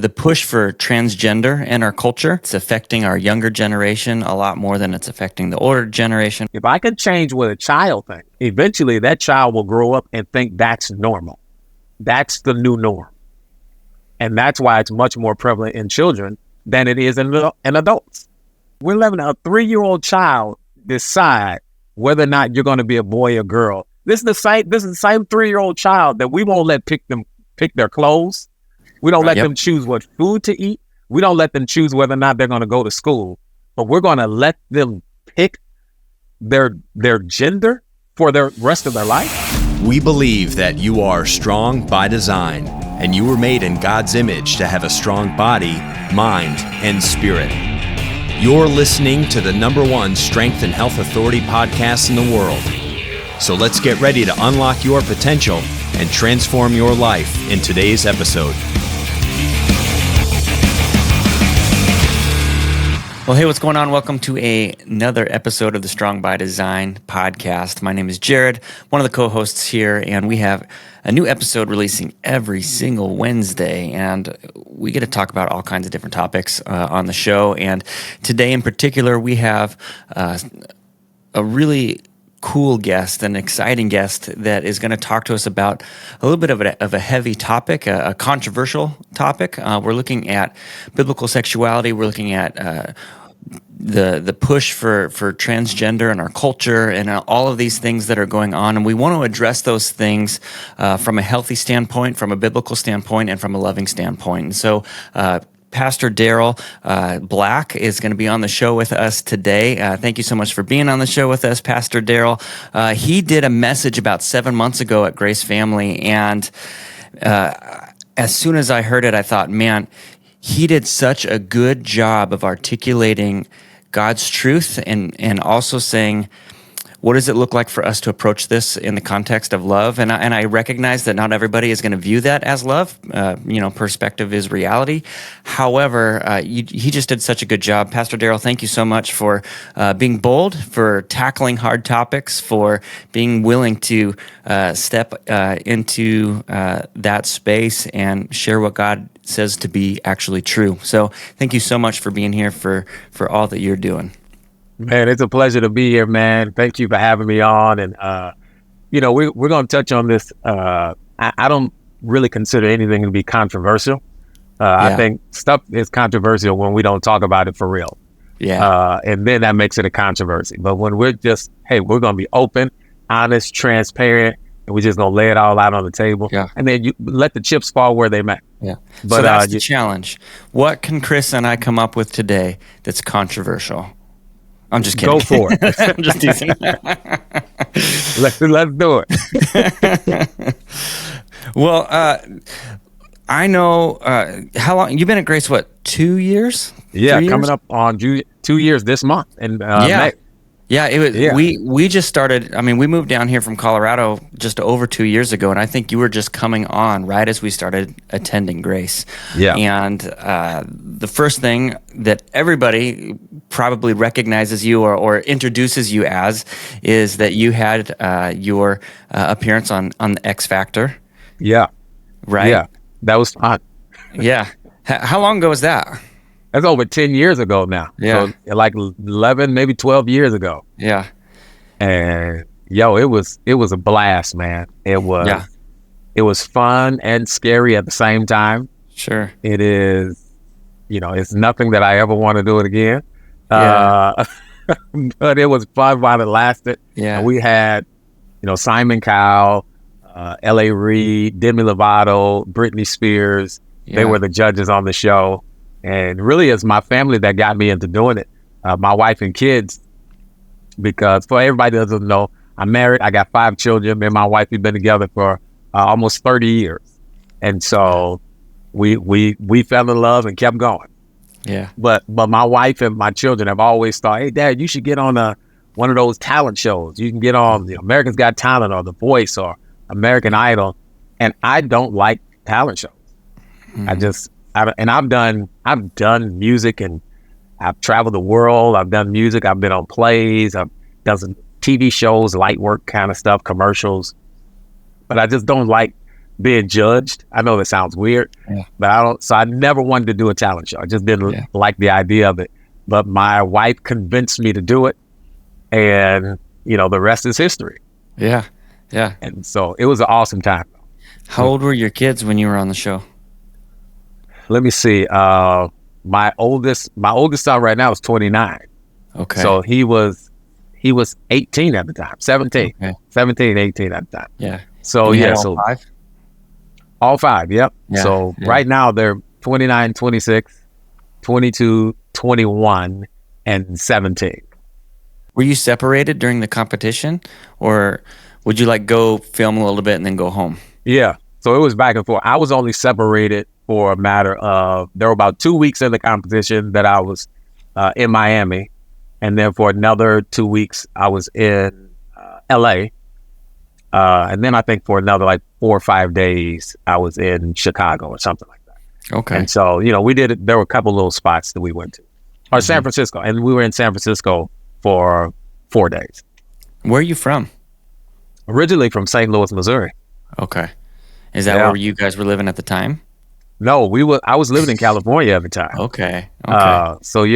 The push for transgender in our culture, it's affecting our younger generation a lot more than it's affecting the older generation. If I could change what a child thinks, eventually that child will grow up and think that's normal. That's the new norm. And that's why it's much more prevalent in children than it is in adults. We're letting a 3-year-old child decide whether or not you're going to be a boy or girl. This is the same 3-year-old child that we won't let pick their clothes. We don't let them choose what food to eat. We don't let them choose whether or not they're going to go to school. But we're going to let them pick their gender for the rest of their life. We believe that you are strong by design, and you were made in God's image to have a strong body, mind, and spirit. You're listening to the #1 strength and health authority podcast in the world. So let's get ready to unlock your potential and transform your life in today's episode. Well, hey, what's going on? Welcome to another episode of the Strong by Design podcast. My name is Jared, one of the co-hosts here, and we have a new episode releasing every single Wednesday, and we get to talk about all kinds of different topics on the show. And today in particular, we have a really cool guest, an exciting guest that is going to talk to us about a little bit of a heavy topic, a controversial topic. We're looking at biblical sexuality. We're looking at the push for transgender in our culture and all of these things that are going on. And we want to address those things from a healthy standpoint, from a biblical standpoint, and from a loving standpoint. And so, Pastor Daryl Black is going to be on the show with us today. Thank you so much for being on the show with us, Pastor Daryl. He did a message about 7 months ago at Grace Family, and as soon as I heard it, I thought, man, he did such a good job of articulating God's truth and also saying, what does it look like for us to approach this in the context of love? And I recognize that not everybody is going to view that as love. Perspective is reality. However, he just did such a good job. Pastor Daryl, thank you so much for being bold, for tackling hard topics, for being willing to step into that space and share what God says to be actually true. So thank you so much for being here, for all that you're doing. Man, it's a pleasure to be here, man. Thank you for having me on. And, we're going to touch on this. I don't really consider anything to be controversial. I think stuff is controversial when we don't talk about it for real. Yeah. And then that makes it a controversy. But when we're just, hey, we're going to be open, honest, transparent, and we're just going to lay it all out on the table. Yeah. And then you let the chips fall where they may. Yeah. But so that's the challenge. What can Chris and I come up with today that's controversial? I'm just kidding. Go for it. I'm just teasing. Let's do it. Well, I know how long you've been at Grace. What, 2 years? Yeah, 3 years? Coming up on 2 years this month in May. Yeah, it was. Yeah. We just started. I mean, we moved down here from Colorado just over 2 years ago, and I think you were just coming on right as we started attending Grace. Yeah. And the first thing that everybody probably recognizes you or introduces you as is that you had your appearance on the X Factor. Yeah. Right. Yeah, that was fun. Yeah. How long ago was that? That's over 10 years ago now. Yeah. So like 11, maybe 12 years ago. Yeah. And it was a blast, man. It was fun and scary at the same time. Sure. It is, it's nothing that I ever want to do it again. Yeah. But it was fun while it lasted. Yeah. And we had, Simon Cowell, L.A. Reid, Demi Lovato, Britney Spears. Yeah. They were the judges on the show. And really, it's my family that got me into doing it. My wife and kids, because for everybody that doesn't know, I'm married. I got 5 children. Me and my wife, we've been together for almost 30 years. And so we fell in love and kept going. Yeah. But my wife and my children have always thought, hey, Dad, you should get on one of those talent shows. You can get on America's Got Talent or The Voice or American Idol. And I don't like talent shows. Mm-hmm. I've done music and I've traveled the world. I've done music. I've been on plays. I've done some TV shows, light work kind of stuff, commercials. But I just don't like being judged. I know that sounds weird, but I never wanted to do a talent show. I just didn't like the idea of it. But my wife convinced me to do it, and the rest is history. Yeah. Yeah. And so it was an awesome time. How old were your kids when you were on the show? Let me see. My oldest son right now is 29. Okay. So he was 18 at the time, 17, okay. 17, 18 at the time. Yeah. So all five? All five. Yep. Yeah, so right now they're 29, 26, 22, 21, and 17. Were you separated during the competition, or would you go film a little bit and then go home? Yeah. So it was back and forth. I was only separated for a matter of, there were about 2 weeks in the competition that I was in Miami. And then for another 2 weeks, I was in LA. And then I think for another 4 or 5 days, I was in Chicago or something like that. Okay. And so, we did it. There were a couple little spots that we went to. Or San Francisco. And we were in San Francisco for 4 days. Where are you from? Originally from St. Louis, Missouri. Okay. Is that where you guys were living at the time? No, I was living in California at the time. Okay. So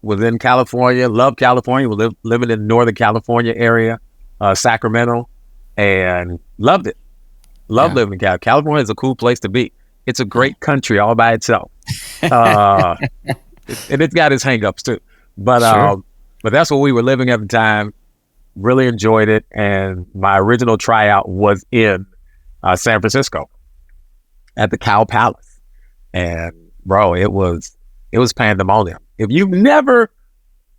was in California, loved California, was living in Northern California area, Sacramento, and loved it. Loved living in California. California is a cool place to be. It's a great country all by itself. And it's got its hangups too. But but that's where we were living at the time. Really enjoyed it. And my original tryout was in San Francisco at the Cow Palace. And bro, it was pandemonium. If you've never,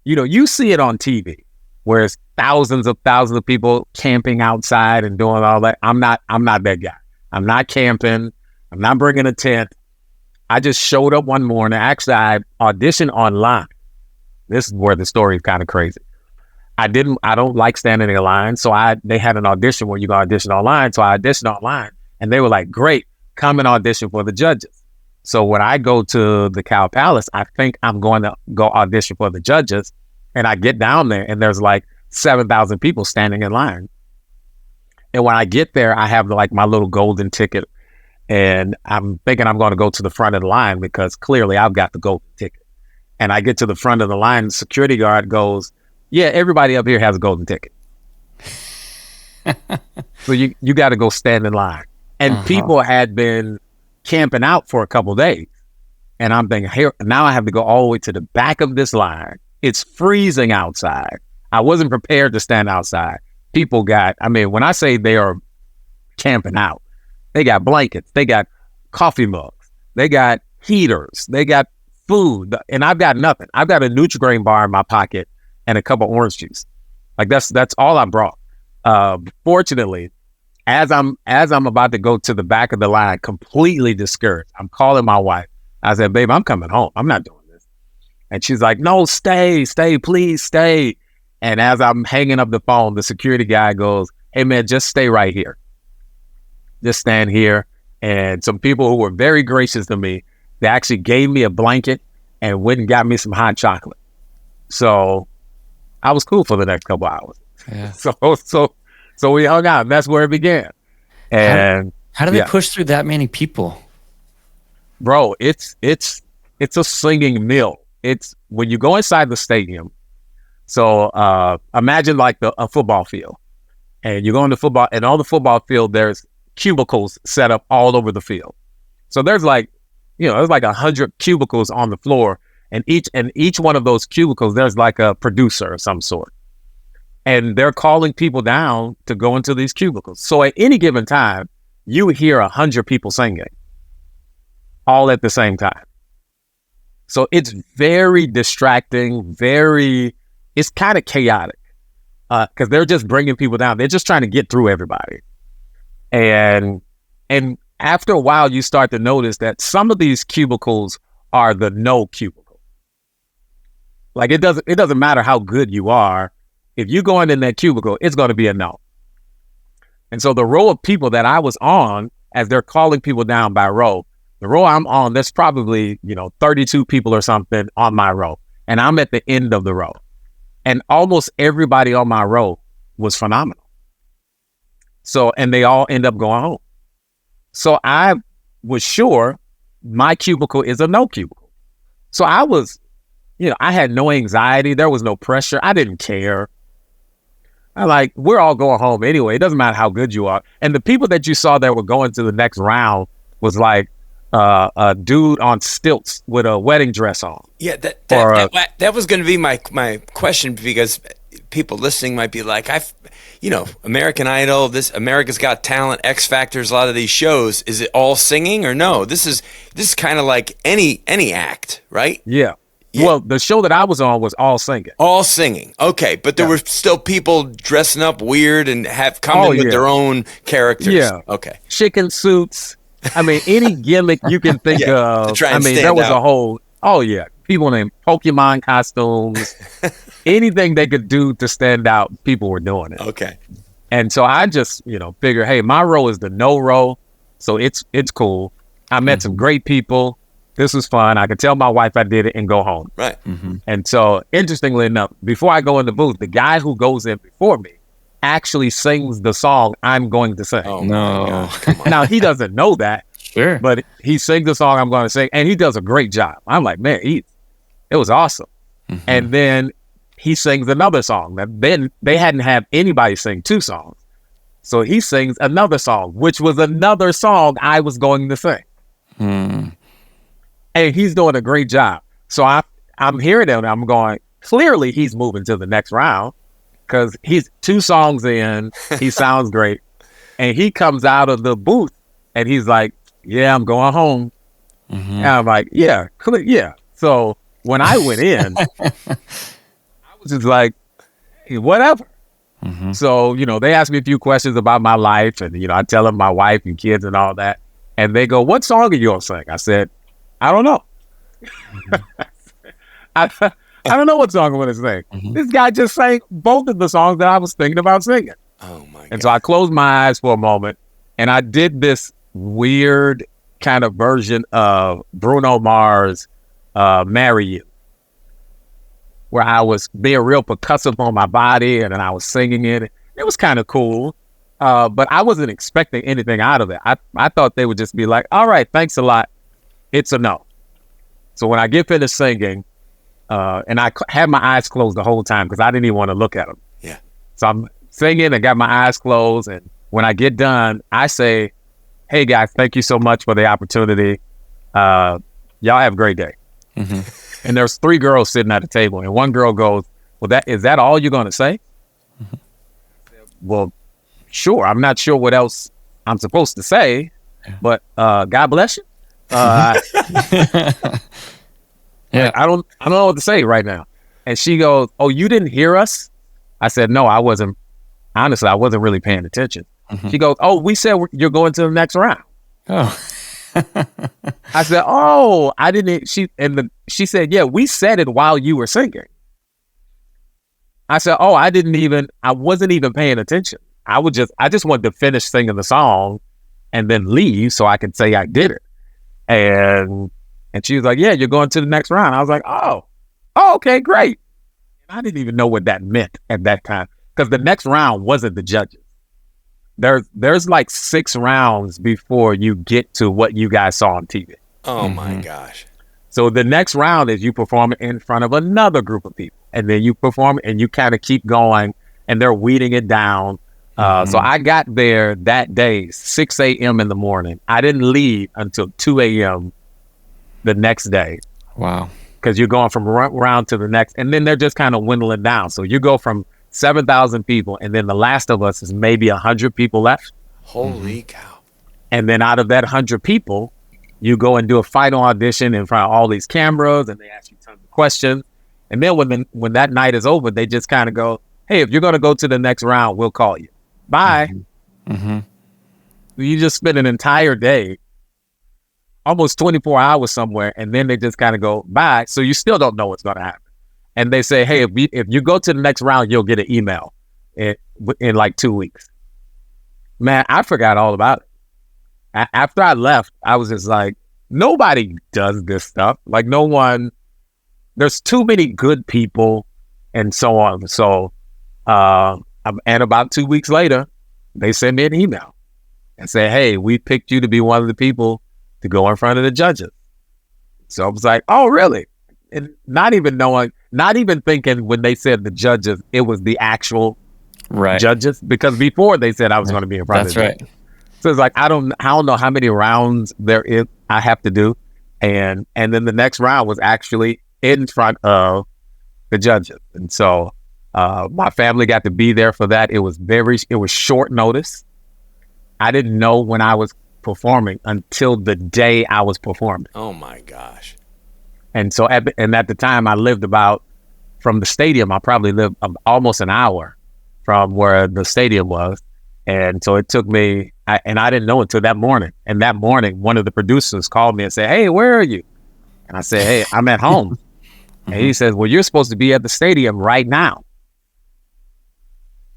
you see it on TV where it's thousands of people camping outside and doing all that. I'm not that guy. I'm not camping. I'm not bringing a tent. I just showed up one morning. Actually, I auditioned online. This is where the story is kind of crazy. I don't like standing in a line. So they had an audition where you can audition online. So I auditioned online and they were like, great, come and audition for the judges. So when I go to the Cow Palace, I think I'm going to go audition for the judges. And I get down there and there's 7,000 people standing in line. And when I get there, I have my little golden ticket. And I'm thinking I'm going to go to the front of the line because clearly I've got the golden ticket. And I get to the front of the line, the security guard goes, yeah, everybody up here has a golden ticket. So you got to go stand in line. And people had been camping out for a couple of days. And I'm thinking, here, now I have to go all the way to the back of this line. It's freezing outside. I wasn't prepared to stand outside. People when I say they are camping out, they got blankets, they got coffee mugs, they got heaters, they got food, and I've got nothing. I've got a Nutri-Grain bar in my pocket and a cup of orange juice. That's all I brought. Fortunately, as I'm about to go to the back of the line, completely discouraged, I'm calling my wife. I said, babe, I'm coming home. I'm not doing this. And she's like, no, stay, please stay. And as I'm hanging up the phone, the security guy goes, hey man, just stay right here. Just stand here. And some people who were very gracious to me, they actually gave me a blanket and went and got me some hot chocolate. So I was cool for the next couple hours. Yeah. So we hung out. And that's where it began. And how do they push through that many people? Bro, it's a singing mill. It's when you go inside the stadium. So imagine a football field, and you go into football, and on the football field there's cubicles set up all over the field. So there's there's 100 cubicles on the floor, and each one of those cubicles there's a producer of some sort, and they're calling people down to go into these cubicles. So at any given time, you hear 100 people singing, all at the same time. So it's very distracting, it's kind of chaotic because they're just bringing people down. They're just trying to get through everybody. And after a while, you start to notice that some of these cubicles are the no cubicle. It doesn't matter how good you are. If you go in that cubicle, it's going to be a no. And so the row of people that I was on, as they're calling people down by row, the row I'm on, there's probably, 32 people or something on my row. And I'm at the end of the row. And almost everybody on my row was phenomenal. So, and they all end up going home. So I was sure my cubicle is a no cubicle. So I was, I had no anxiety. There was no pressure. I didn't care. We're all going home anyway. It doesn't matter how good you are. And the people that you saw that were going to the next round was like a dude on stilts with a wedding dress on. Yeah, that was going to be my question, because people listening might be like, American Idol, America's Got Talent, X Factors, a lot of these shows, is it all singing or no? This is kind of like any act, right? Yeah. Well, the show that I was on was all singing. All singing. Okay, but there were still people dressing up weird and have come in with their own characters. Yeah. Okay. Chicken suits. Any gimmick you can think of. To try and stand there was out. a whole, people in Pokemon costumes. Anything they could do to stand out, people were doing it. Okay. And so I just, figure, hey, my row is the no row. So it's cool. I met some great people. This was fun. I could tell my wife I did it and go home. Right. Mm-hmm. And so, interestingly enough, before I go in the booth, the guy who goes in before me actually sings the song I'm going to sing. Oh, no. Now, he doesn't know that, Sure. but he sings the song I'm going to sing, and he does a great job. I'm like, man, it was awesome. Mm-hmm. And then he sings another song. Then they hadn't had anybody sing two songs. So he sings another song, which was another song I was going to sing. Mm. And he's doing a great job. So I'm hearing him and I'm going, clearly he's moving to the next round because he's 2 songs in. He sounds great. And he comes out of the booth and he's like, yeah, I'm going home. Mm-hmm. And I'm like, yeah. So when I went in, I was just like, hey, whatever. Mm-hmm. So, they asked me a few questions about my life and, I tell them my wife and kids and all that. And they go, what song are you going to sing? I said, I don't know. I don't know what song I'm going to sing. Mm-hmm. This guy just sang both of the songs that I was thinking about singing. Oh, my God. And so I closed my eyes for a moment and I did this weird kind of version of Bruno Mars' Marry You, where I was being real percussive on my body and then I was singing it. It was kind of cool. But I wasn't expecting anything out of it. I thought they would just be like, all right, thanks a lot. It's a no. So when I get finished singing, and I had my eyes closed the whole time because I didn't even want to look at them. Yeah. So I'm singing and got my eyes closed. And when I get done, I say, hey, guys, thank you so much for the opportunity. Y'all have a great day. Mm-hmm. And there's 3 girls sitting at the table. And one girl goes, well, is that all you're going to say? Mm-hmm. Well, sure. I'm not sure what else I'm supposed to say, but God bless you. Yeah. I don't know what to say right now. And she goes, oh, you didn't hear us? I said, no, I wasn't. Honestly, I wasn't really paying attention. Mm-hmm. She goes, oh, we said you're going to the next round. Oh. I said, oh, I didn't. She said, yeah, we said it while you were singing. I said, oh, I wasn't even paying attention. I just wanted to finish singing the song and then leave so I could say I did it. And she was like, yeah, you're going to the next round. I was like, oh, okay, great. And I didn't even know what that meant at that time because the next round wasn't the judges. There's like 6 rounds before you get to what you guys saw on TV. Oh, my gosh. So the next round is you perform in front of another group of people. And then you perform and you kind of keep going and they're weeding it down. So I got there that day, 6 a.m. in the morning. I didn't leave until 2 a.m. the next day. Wow. Because you're going from round to the next. And then they're just kind of dwindling down. So you go from 7,000 people. And then the last of us is maybe 100 people left. Holy cow. And then out of that 100 people, you go and do a final audition in front of all these cameras. And they ask you tons of questions. And then when that night is over, they just kind of go, hey, if you're going to go to the next round, we'll call you. Bye. Mm-hmm. You just spend an entire day, almost 24 hours somewhere, and then they just kind of go, bye. So you still don't know what's going to happen. And they say, hey, if you go to the next round, you'll get an email in like 2 weeks. Man, I forgot all about it. After I left, I was just like, nobody does this stuff. Like no one, there's too many good people and so on. So, and about 2 weeks later, they sent me an email. and say, hey, we picked you to be one of the people to go in front of the judges. So I was like, oh, really? And not even thinking when they said the judges, it was the actual judges, because before they said I was going to be in front of the judges. So it's like, I don't know how many rounds there is I have to do. And then the next round was actually in front of the judges. And so my family got to be there for that. It was short notice. I didn't know when I was performing until the day I was performing. Oh my gosh. And so at the time I lived from the stadium, I probably lived almost an hour from where the stadium was. And so it took me, I didn't know until that morning. And that morning, one of the producers called me and said, hey, where are you? And I said, hey, I'm at home. And he says, well, you're supposed to be at the stadium right now.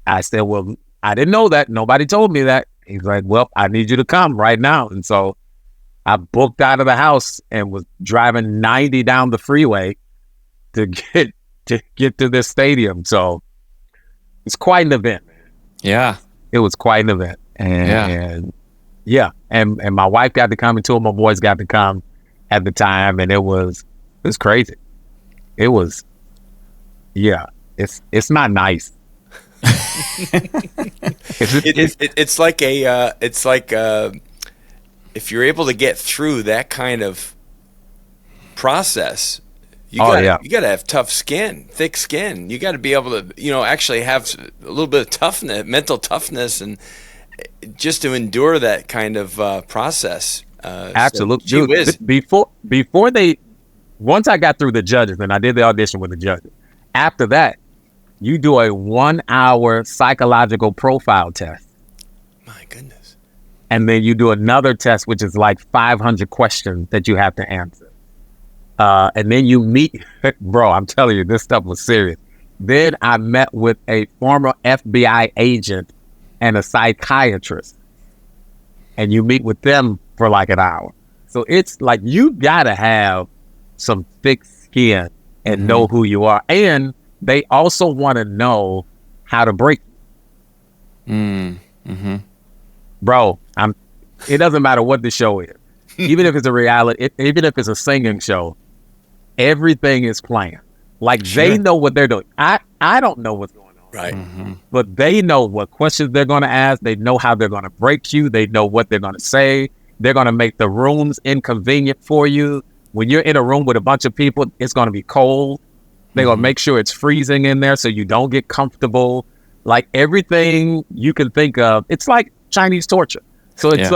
I said, well, I didn't know that. Nobody told me that. He's like, well, I need you to come right now. And so I booked out of the house and was driving 90 down the freeway to get to this stadium. So it's quite an event, man. Yeah. It was quite an event. And my wife got to come and two of my boys got to come at the time. And it was crazy. It was, it's not nice. It's like if you're able to get through that kind of process, you gotta have tough skin, thick skin. You got to be able to, actually have a little bit of toughness, mental toughness, and just to endure that kind of process. Absolutely. So, once I got through the judges and I did the audition with the judges, after that, you do a 1-hour psychological profile test. My goodness. And then you do another test, which is like 500 questions that you have to answer. And then you meet, bro, I'm telling you, this stuff was serious. Then I met with a former FBI agent and a psychiatrist. And you meet with them for like an hour. So it's like, you gotta have some thick skin and know who you are. And they also want to know how to break you. Bro, it doesn't matter what the show is. Even if it's a reality, even if it's a singing show, everything is planned. Like, they know what they're doing. I don't know what's going on. Right. But they know what questions they're going to ask. They know how they're going to break you. They know what they're going to say. They're going to make the rooms inconvenient for you. When you're in a room with a bunch of people, it's going to be cold. They're going to make sure it's freezing in there so you don't get comfortable. Like, everything you can think of, it's like Chinese torture. So it's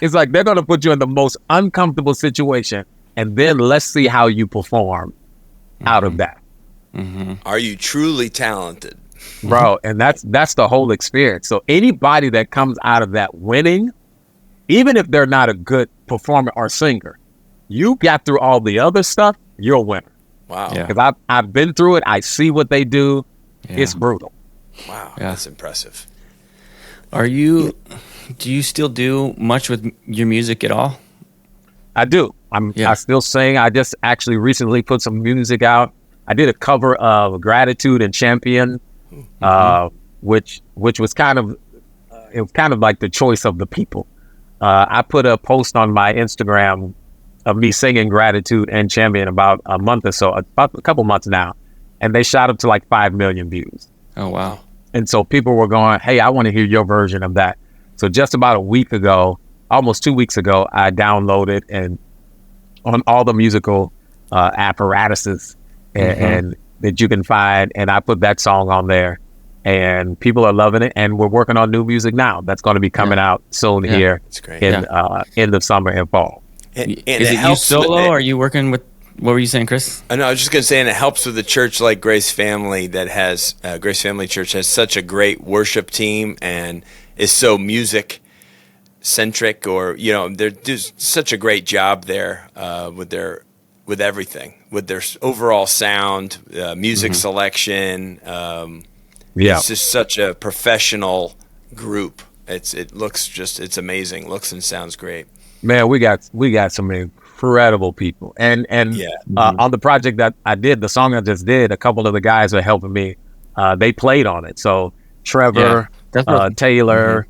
it's like they're going to put you in the most uncomfortable situation, and then let's see how you perform out of that. Are you truly talented? Bro, and that's the whole experience. So anybody that comes out of that winning, even if they're not a good performer or singer, you got through all the other stuff, you're a winner. Wow. Because I've been through it. I see what they do. Yeah. It's brutal. Wow. That's impressive. Do you still do much with your music at all? I do. I still sing. I just actually recently put some music out. I did a cover of Gratitude and Champion, which was kind of like the choice of the people. I put a post on my Instagram of me singing Gratitude and Champion about a month or so, about a couple months now, and they shot up to like 5 million views. Oh, wow. And so people were going, hey, I want to hear your version of that. So just about a week ago, almost 2 weeks ago, I downloaded and on all the musical apparatuses and that you can find, and I put that song on there, and people are loving it. And we're working on new music now that's going to be coming out soon here in end of summer and fall. And is it you solo, or are you working with, what were you saying, Chris? I know, I was just going to say, and it helps with a church like Grace Family that has, Grace Family Church has such a great worship team and is so music-centric, or, they're just such a great job there with everything, with their overall sound, music selection. It's just such a professional group. It's amazing. Looks and sounds great. Man, we got some incredible people, and on the project that I did, the song I just did, a couple of the guys are helping me. They played on it. So Trevor, Taylor,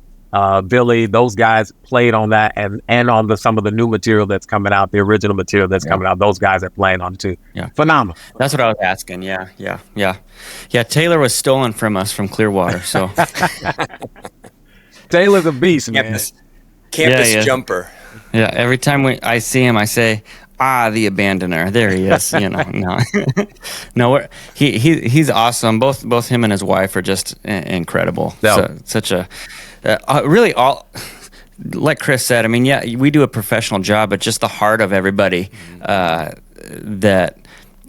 Billy, those guys played on that, and on some of the new material that's coming out, the original material that's coming out. Those guys are playing on it too. Yeah. Phenomenal. That's what I was asking. Yeah. Taylor was stolen from us from Clearwater. So Taylor's a beast, man. Campus jumper. Yeah. Every time I see him, I say, the abandoner. There he is. No, he's awesome. Both him and his wife are just incredible. Yeah. Such a really all. Like Chris said, I mean, we do a professional job, but just the heart of everybody that.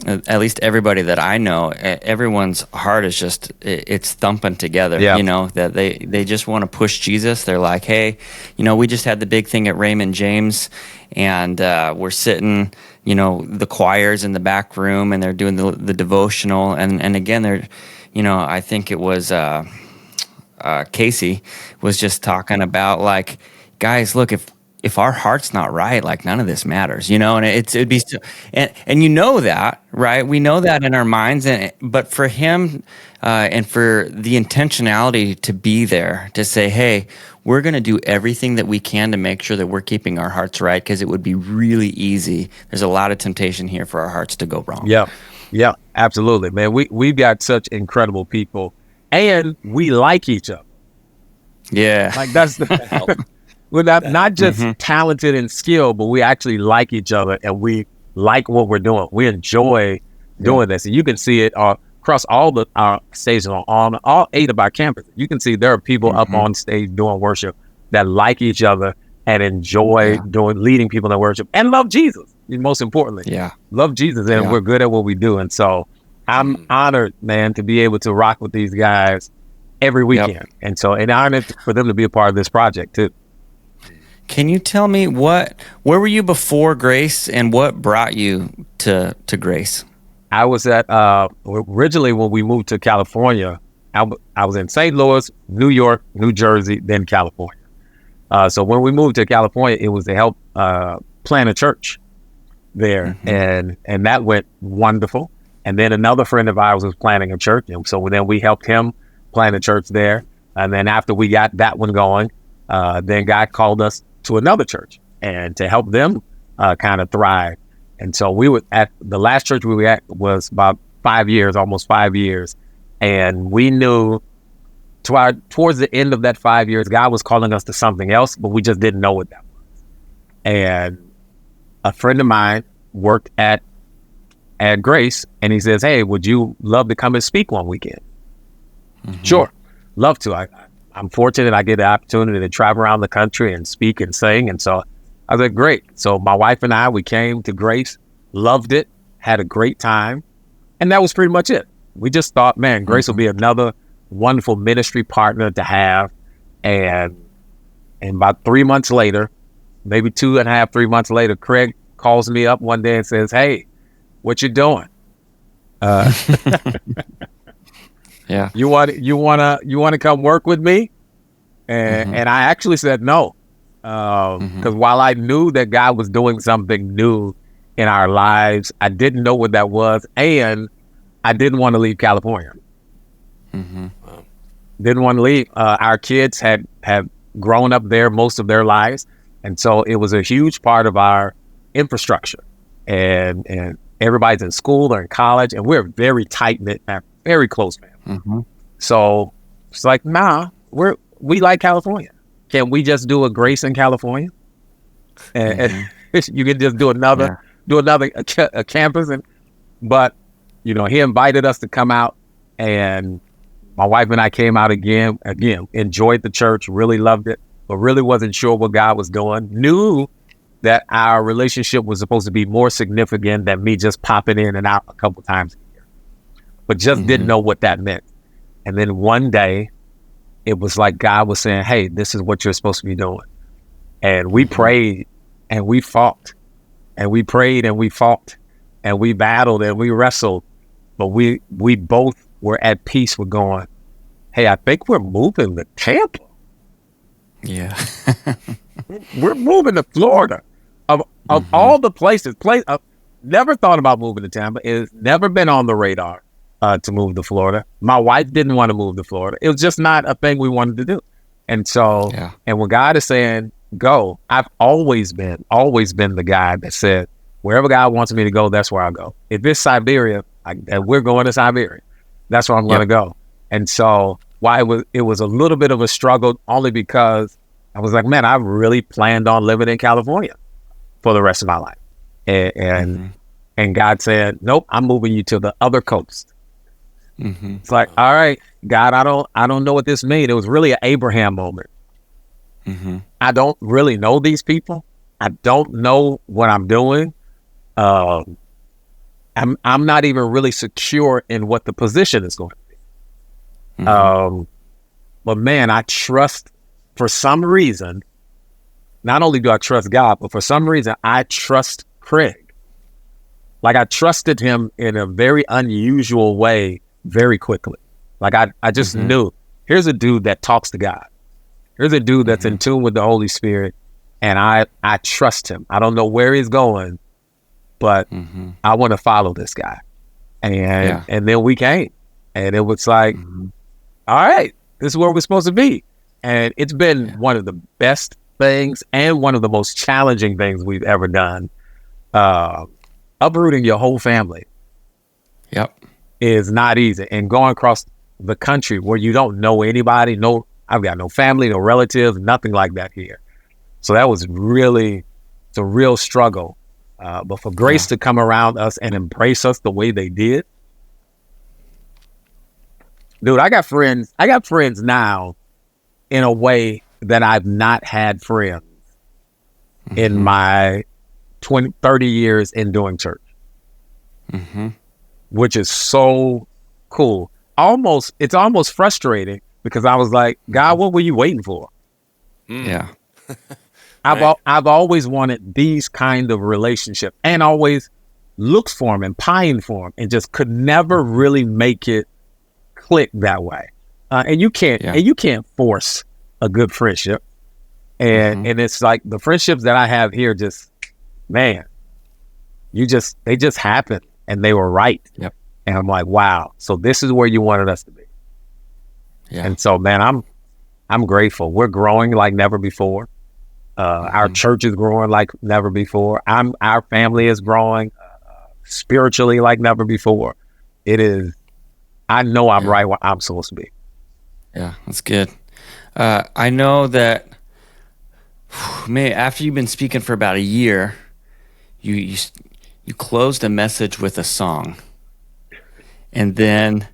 At least everybody that I know, everyone's heart is just, it's thumping together, that they just want to push Jesus. They're like, hey, we just had the big thing at Raymond James, and we're sitting, the choir's in the back room, and they're doing the devotional. And again, they're, I think it was Casey was just talking about, like, guys, look, if our heart's not right, like, none of this matters, and it'd be, and that, right? We know that in our minds, but for him, and for the intentionality to be there, to say, hey, we're going to do everything that we can to make sure that we're keeping our hearts right, because it would be really easy. There's a lot of temptation here for our hearts to go wrong. Yeah, absolutely, man. We've got such incredible people, and we like each other. Yeah. Like, that's the we're not just talented and skilled, but we actually like each other, and we like what we're doing. We enjoy doing this, and you can see it across all our stages on all 8 of our campuses. You can see there are people up on stage doing worship that like each other and enjoy leading people in worship and love Jesus. Most importantly, love Jesus, and we're good at what we do. And so I'm honored, man, to be able to rock with these guys every weekend, and honored for them to be a part of this project too. Can you tell me where were you before Grace, and what brought you to Grace? I was at originally when we moved to California. I was in St. Louis, New York, New Jersey, then California. So when we moved to California, it was to help plant a church there, and that went wonderful. And then another friend of ours was planting a church, and so then we helped him plant a church there. And then after we got that one going, then God called us to another church and to help them kind of thrive. And so we were at the last church we were at was about 5 years, almost 5 years. And we knew towards the end of that 5 years, God was calling us to something else, but we just didn't know what that was. And a friend of mine worked at Grace, and he says, hey, would you love to come and speak one weekend? Sure, love to. I'm fortunate I get the opportunity to travel around the country and speak and sing. And so I was like, great. So my wife and I, we came to Grace, loved it, had a great time. And that was pretty much it. We just thought, man, Grace will be another wonderful ministry partner to have. And about 3 months later, maybe 2.5, 3 months later, Craig calls me up one day and says, hey, what you doing? Yeah. You want to come work with me? And I actually said no. Because while I knew that God was doing something new in our lives, I didn't know what that was, and I didn't want to leave California. Didn't want to leave. Our kids had grown up there most of their lives, and so it was a huge part of our infrastructure. And everybody's in school, they're in college, and we're very tight-knit, very close family. So it's like, nah, we like California. Can we just do a Grace in California? And you can just do another campus. But he invited us to come out, and my wife and I came out again, enjoyed the church, really loved it, but really wasn't sure what God was doing. Knew that our relationship was supposed to be more significant than me just popping in and out a couple times a year, but just didn't know what that meant. And then one day, it was like God was saying, hey, this is what you're supposed to be doing. And we prayed and we fought, and we prayed and we fought, and we battled and we wrestled. But we both were at peace with going, hey, I think we're moving to Tampa. Yeah. We're moving to Florida. Of all the places, never thought about moving to Tampa. It's never been on the radar to move to Florida. My wife didn't want to move to Florida. It was just not a thing we wanted to do. And so, and when God is saying, go, I've always been the guy that said, wherever God wants me to go, that's where I'll go. If it's Siberia, and we're going to Siberia, that's where I'm going to go. And so why it was a little bit of a struggle, only because I was like, man, I really planned on living in California for the rest of my life. And God said, nope, I'm moving you to the other coast. It's like, all right, God, I don't know what this means. It was really an Abraham moment. I don't really know these people. I don't know what I'm doing. I'm not even really secure in what the position is going to be. But man, I trust, for some reason, not only do I trust God, but for some reason, I trust Craig. Like, I trusted him in a very unusual way very quickly. Like, I just knew, here's a dude that talks to God. Here's a dude that's in tune with the Holy Spirit, and I trust him. I don't know where he's going, but I want to follow this guy. And then we came, and it was like, all right, this is where we're supposed to be. And it's been one of the best things and one of the most challenging things we've ever done. Uprooting your whole family is not easy. And going across the country where you don't know anybody, I've got no family, no relatives, nothing like that here. So that was really, it's a real struggle. But for grace to come around us and embrace us the way they did. Dude, I got friends now in a way that I've not had friends in my 30 years in doing church. Which is so cool. It's almost frustrating, because I was like, God, what were you waiting for? I've always wanted these kind of relationships, and always looked for them and pined for them, and just could never really make it click that way. And you can't force a good friendship. And it's like the friendships that I have here, just, man, they just happen, and they were right. And I'm like, wow, so this is where you wanted us to be. And so, man, I'm grateful. We're growing like never before. Our church is growing like never before. Our family is growing spiritually like never before. It is. I know I'm right where I'm supposed to be. Yeah, that's good. I know that, after you've been speaking for about a year, you closed a message with a song, and then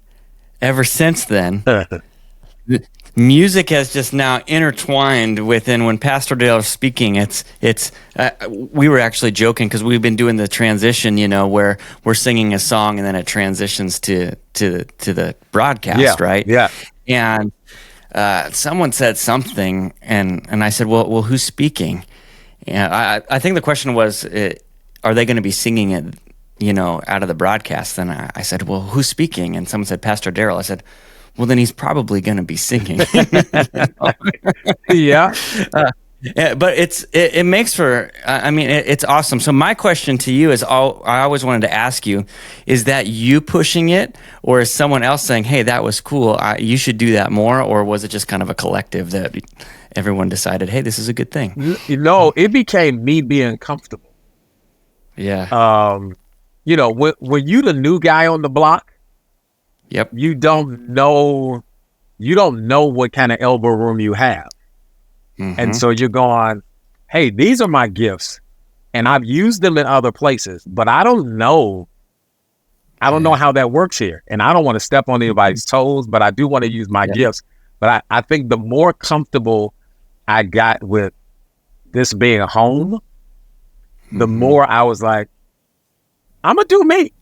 ever since then. Music has just now intertwined within. When Pastor Daryl is speaking, we were actually joking, because we've been doing the transition, where we're singing a song and then it transitions to the broadcast, right? Yeah. And someone said something, and I said, well, who's speaking? And I think the question was, are they going to be singing it, out of the broadcast? And I said, well, who's speaking? And someone said, Pastor Daryl. I said, well, then he's probably going to be singing. But it makes for, it's awesome. So my question to you is, I always wanted to ask you, is that you pushing it, or is someone else saying, hey, that was cool, you should do that more? Or was it just kind of a collective that everyone decided, hey, this is a good thing? It became me being comfortable. When you the new guy on the block, you don't know what kind of elbow room you have. And so you're going, hey, these are my gifts, and I've used them in other places, but I don't know how that works here. And I don't want to step on anybody's toes, but I do want to use my gifts. But I think the more comfortable I got with this being a home, the more I was like, I'm going to do me.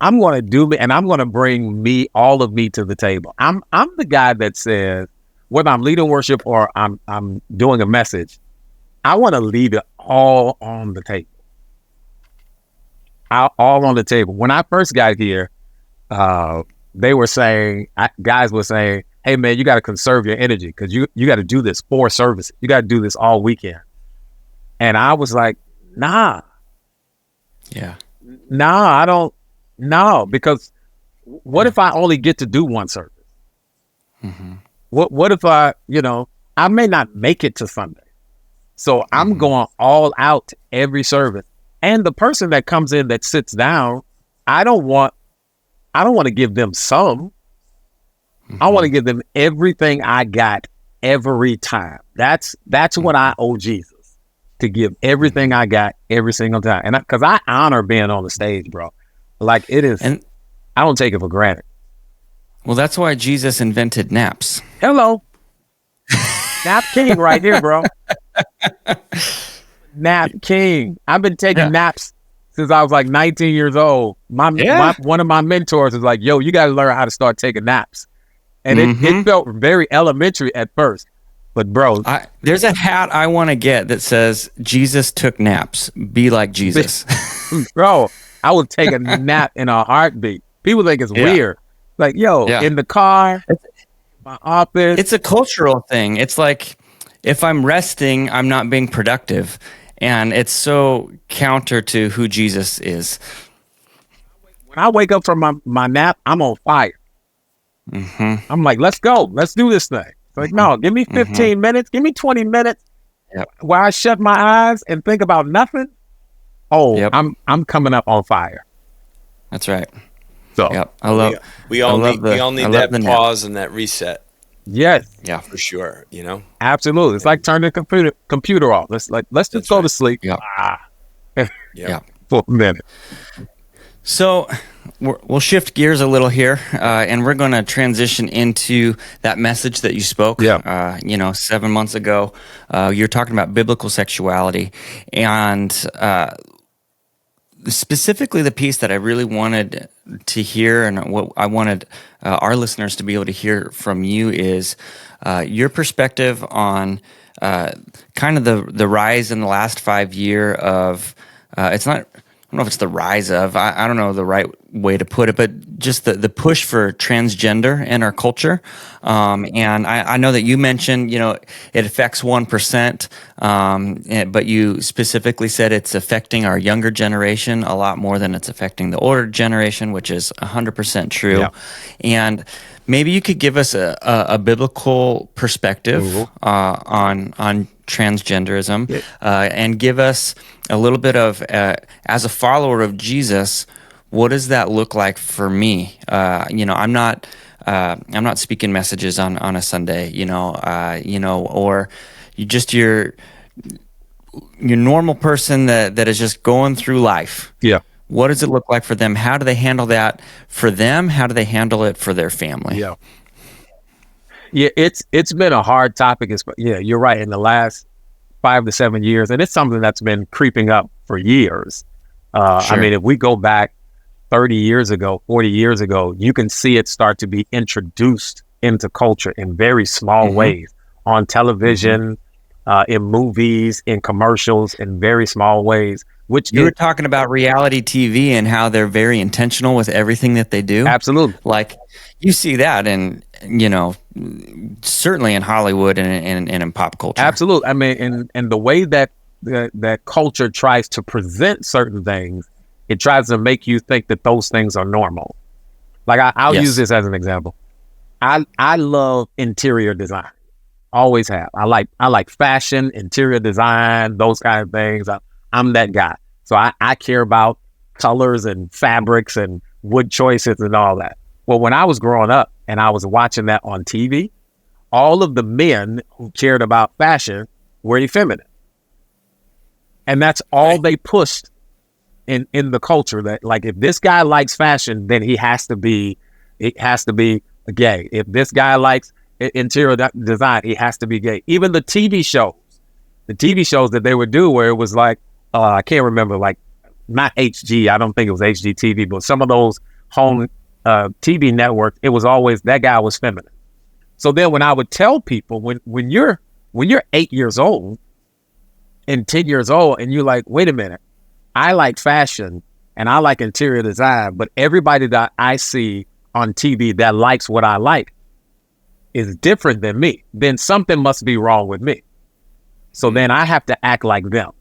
I'm going to do me, and I'm going to bring all of me to the table. I'm the guy that says, whether I'm leading worship or I'm doing a message, I want to leave it all on the table. All on the table. When I first got here, they were saying, guys were saying, hey man, you got to conserve your energy, because you got to do this 4 services. You got to do this all weekend. And I was like, nah, I don't. No, because what if I only get to do 1 service? What if I may not make it to Sunday. So I'm going all out every service. And the person that comes in that sits down, I don't want to give them some. I want to give them everything I got every time. That's what I owe Jesus, to give everything I got every single time. And because I honor being on the stage, bro. Like it is, and I don't take it for granted. Well, that's why Jesus invented naps. Hello. Nap king right here, bro. Nap king. I've been taking naps since I was like 19 years old. One of my mentors was like, yo, you got to learn how to start taking naps. And it felt very elementary at first. But bro, there's a hat I want to get that says Jesus took naps. Be like Jesus. Bro, I would take a nap in a heartbeat. People think it's weird. Like, yo, in the car, my office. It's a cultural thing. It's like, if I'm resting, I'm not being productive. And it's so counter to who Jesus is. When I wake up from my nap, I'm on fire. I'm like, let's go. Let's do this thing. It's like, no, give me 15 minutes. Give me 20 minutes where I shut my eyes and think about nothing. Oh, I'm coming up on fire. That's right. So we all need that pause and that reset. Yes. Yeah, for sure. Absolutely. It's like turning the computer off. Let's just go to sleep. For a minute. So we'll shift gears a little here, and we're going to transition into that message that you spoke. 7 months ago. You're talking about biblical sexuality, and specifically the piece that I really wanted to hear, and what I wanted our listeners to be able to hear from you is your perspective on kind of the rise in the last 5 years of it's not. I don't know if it's the rise of, I don't know the right way to put it, but just the push for transgender in our culture. And I know that you mentioned, it affects 1%, but you specifically said it's affecting our younger generation a lot more than it's affecting the older generation, which is 100% true. Yeah. And maybe you could give us a biblical perspective on transgenderism, and give us a little bit of, as a follower of Jesus, what does that look like for me? I'm not speaking messages on a Sunday, or your normal person that is just going through life. Yeah. What does it look like for them? How do they handle that for them? How do they handle it for their family? Yeah. Yeah, it's been a hard topic. You're right. In the last 5 to 7 years, and it's something that's been creeping up for years. Sure. I mean, if we go back 30 years ago, 40 years ago, you can see it start to be introduced into culture in very small ways on television, in movies, in commercials, in very small ways. Which you were talking about reality TV and how they're very intentional with everything that they do. Absolutely. Like you see that in, certainly in Hollywood and in pop culture. Absolutely. I mean, and the way that that culture tries to present certain things, it tries to make you think that those things are normal. Like I'll use this as an example. I love interior design. Always have. I like fashion, interior design, those kind of things. I'm that guy. So I care about colors and fabrics and wood choices and all that. Well, when I was growing up and I was watching that on TV, all of the men who cared about fashion were effeminate. And that's all they pushed in the culture, that like, if this guy likes fashion, then it has to be gay. If this guy likes interior design, he has to be gay. Even the TV shows that they would do where it was like, I can't remember, like not HG, I don't think it was HGTV, but some of those home TV networks, it was always that guy was feminine. So then when I would tell people, when you're 8 years old and 10 years old and you're like, wait a minute, I like fashion and I like interior design, but everybody that I see on TV that likes what I like is different than me, then something must be wrong with me. So then I have to act like them,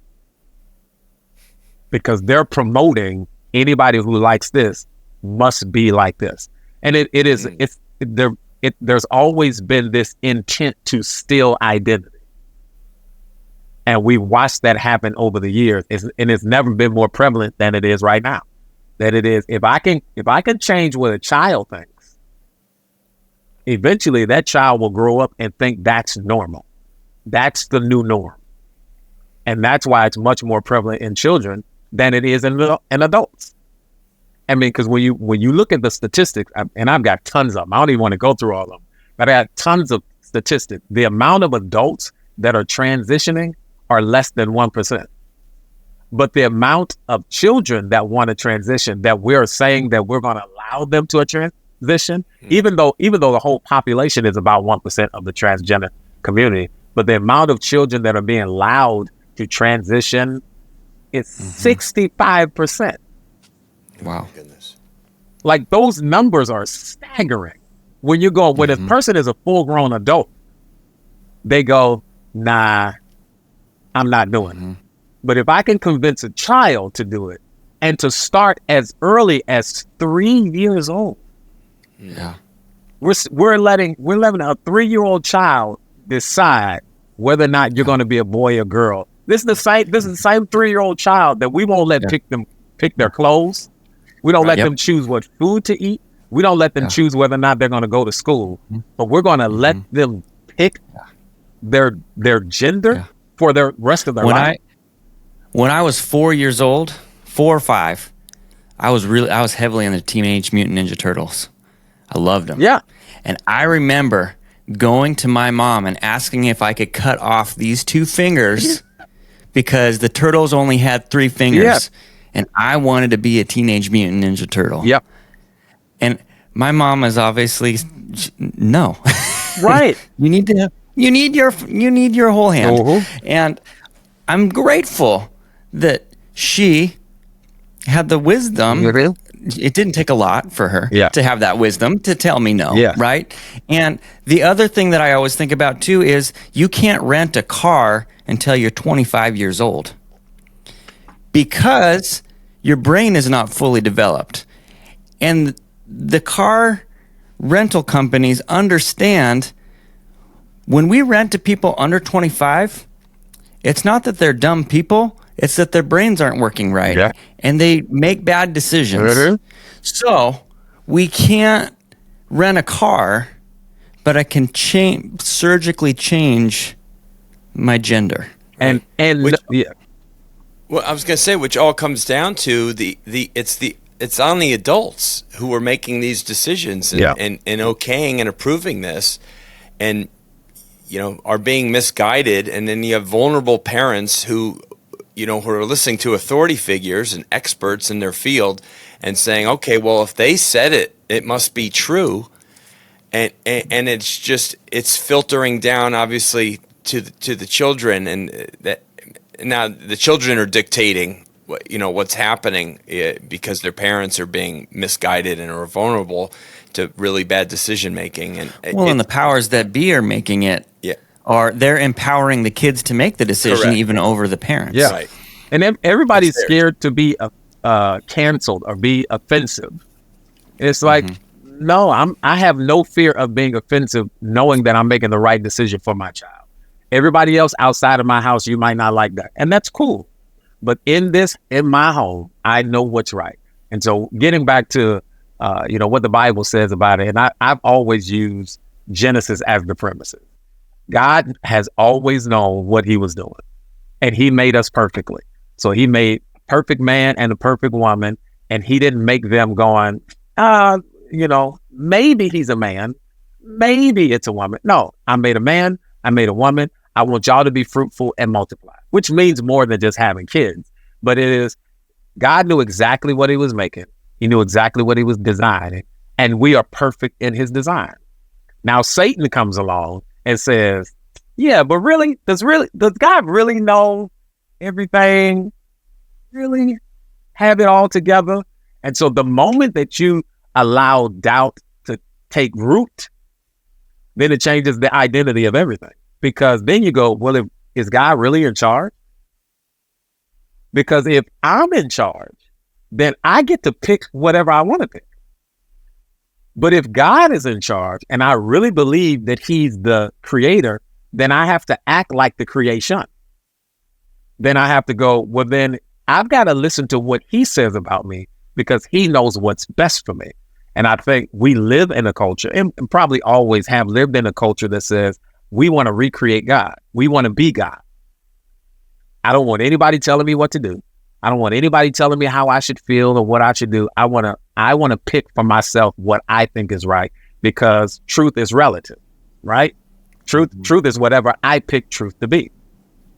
because they're promoting anybody who likes this must be like this. And there's always been this intent to steal identity. And we watched that happen over the years. And it's never been more prevalent than it is right now. That it is, if I can change what a child thinks, eventually that child will grow up and think that's normal. That's the new norm. And that's why it's much more prevalent in children than it is in adults. I mean, because when you look at the statistics, and I've got tons of them, I don't even want to go through all of them, but I got tons of statistics. The amount of adults that are transitioning are less than 1%. But the amount of children that want to transition, that we're saying that we're going to allow them to a transition, even though the whole population is about 1% of the transgender community, but the amount of children that are being allowed to transition is 65%. Wow. Goodness. Like, those numbers are staggering. When you go, when a person is a full-grown adult, they go, nah, I'm not doing it. But if I can convince a child to do it, and to start as early as 3 years old, Yeah. we're letting a 3-year-old child decide whether or not you're going to be a boy or girl. This is the same 3-year-old child that we won't let pick their clothes. We don't let them choose what food to eat. We don't let them choose whether or not they're going to go to school. But we're going to let them pick their gender for the rest of their life. When I was 4 years old, 4 or 5, I was heavily in the Teenage Mutant Ninja Turtles. I loved them. Yeah. And I remember going to my mom and asking if I could cut off these 2 fingers because the turtles only had 3 fingers. Yeah. And I wanted to be a Teenage Mutant Ninja Turtle. Yep. And my mom is obviously no. Right. You need your whole hand. And I'm grateful that she had the wisdom. It didn't take a lot for her to have that wisdom to tell me no, right? And the other thing that I always think about too is you can't rent a car until you're 25 years old because your brain is not fully developed. And the car rental companies understand when we rent to people under 25, it's not that they're dumb people, it's that their brains aren't working right. Yeah. And they make bad decisions. So we can't rent a car, but I can surgically change my gender. And well, I was going to say, which all comes down to it's on the adults who are making these decisions and okaying and approving this, and are being misguided. And then you have vulnerable parents who are listening to authority figures and experts in their field and saying, okay, well, if they said it, it must be true. And it's filtering down obviously to the children, and that now the children are dictating what's happening because their parents are being misguided and are vulnerable to really bad decision making. And the powers that be are making it. They're empowering the kids to make the decision even over the parents. Yeah, right. And everybody's scared to be canceled or be offensive. It's like, no, I have no fear of being offensive, knowing that I'm making the right decision for my child. Everybody else outside of my house, you might not like that, and that's cool. But in my home, I know what's right. And so, getting back to what the Bible says about it, and I've always used Genesis as the premises. God has always known what he was doing, and he made us perfectly. So he made a perfect man and a perfect woman, and he didn't make them going, maybe he's a man, maybe it's a woman. No, I made a man, I made a woman. I want y'all to be fruitful and multiply, which means more than just having kids. But it is, God knew exactly what he was making. He knew exactly what he was designing, and we are perfect in his design. Now Satan comes along and says, yeah, but really, does God really know everything? Really have it all together? And so the moment that you allow doubt to take root, then it changes the identity of everything. Because then you go, well, is God really in charge? Because if I'm in charge, then I get to pick whatever I want to pick. But if God is in charge and I really believe that he's the creator, then I have to act like the creation. Then I have to go, well, then I've got to listen to what he says about me because he knows what's best for me. And I think we live in a culture and probably always have lived in a culture that says we want to recreate God. We want to be God. I don't want anybody telling me what to do. I don't want anybody telling me how I should feel or what I should do. I want to pick for myself what I think is right because truth is relative, right? Truth is whatever I pick truth to be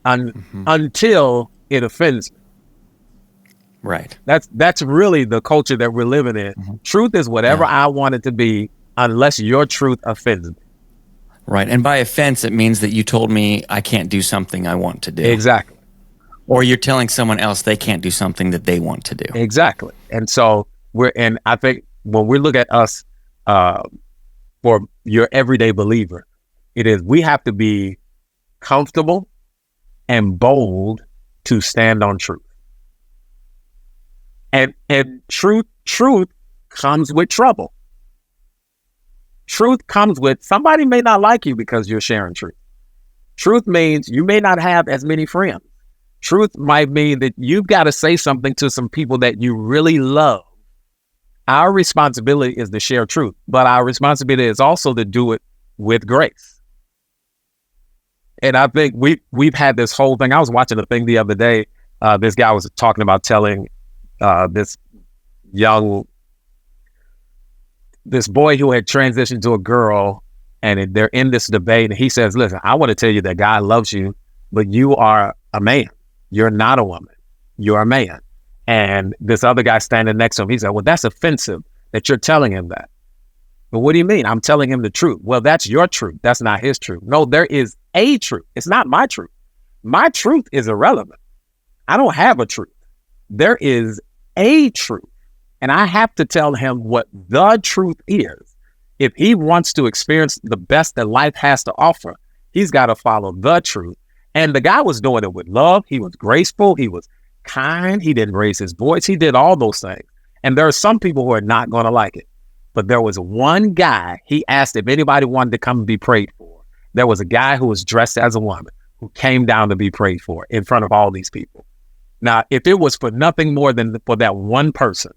until it offends me. Right. That's really the culture that we're living in. Truth is whatever I want it to be unless your truth offends me. Right. And by offense, it means that you told me I can't do something I want to do. Exactly. Or you're telling someone else they can't do something that they want to do. Exactly. And so I think when we look at us for your everyday believer, we have to be comfortable and bold to stand on truth. And truth comes with trouble. Truth comes with somebody may not like you because you're sharing truth. Truth means you may not have as many friends. Truth might mean that you've got to say something to some people that you really love. Our responsibility is to share truth, but our responsibility is also to do it with grace. And I think we've had this whole thing. I was watching a thing the other day. This guy was talking about telling this boy who had transitioned to a girl, and they're in this debate, and he says, listen, I want to tell you that God loves you, but you are a man. You're not a woman. You're a man. And this other guy standing next to him, he said, well, that's offensive that you're telling him that. But what do you mean? I'm telling him the truth. Well, that's your truth. That's not his truth. No, there is a truth. It's not my truth. My truth is irrelevant. I don't have a truth. There is a truth. And I have to tell him what the truth is. If he wants to experience the best that life has to offer, he's got to follow the truth. And the guy was doing it with love. He was graceful. He was kind. He didn't raise his voice. He did all those things. And there are some people who are not going to like it. But there was one guy, he asked if anybody wanted to come and be prayed for. There was a guy who was dressed as a woman who came down to be prayed for in front of all these people. Now, if it was for nothing more than for that one person,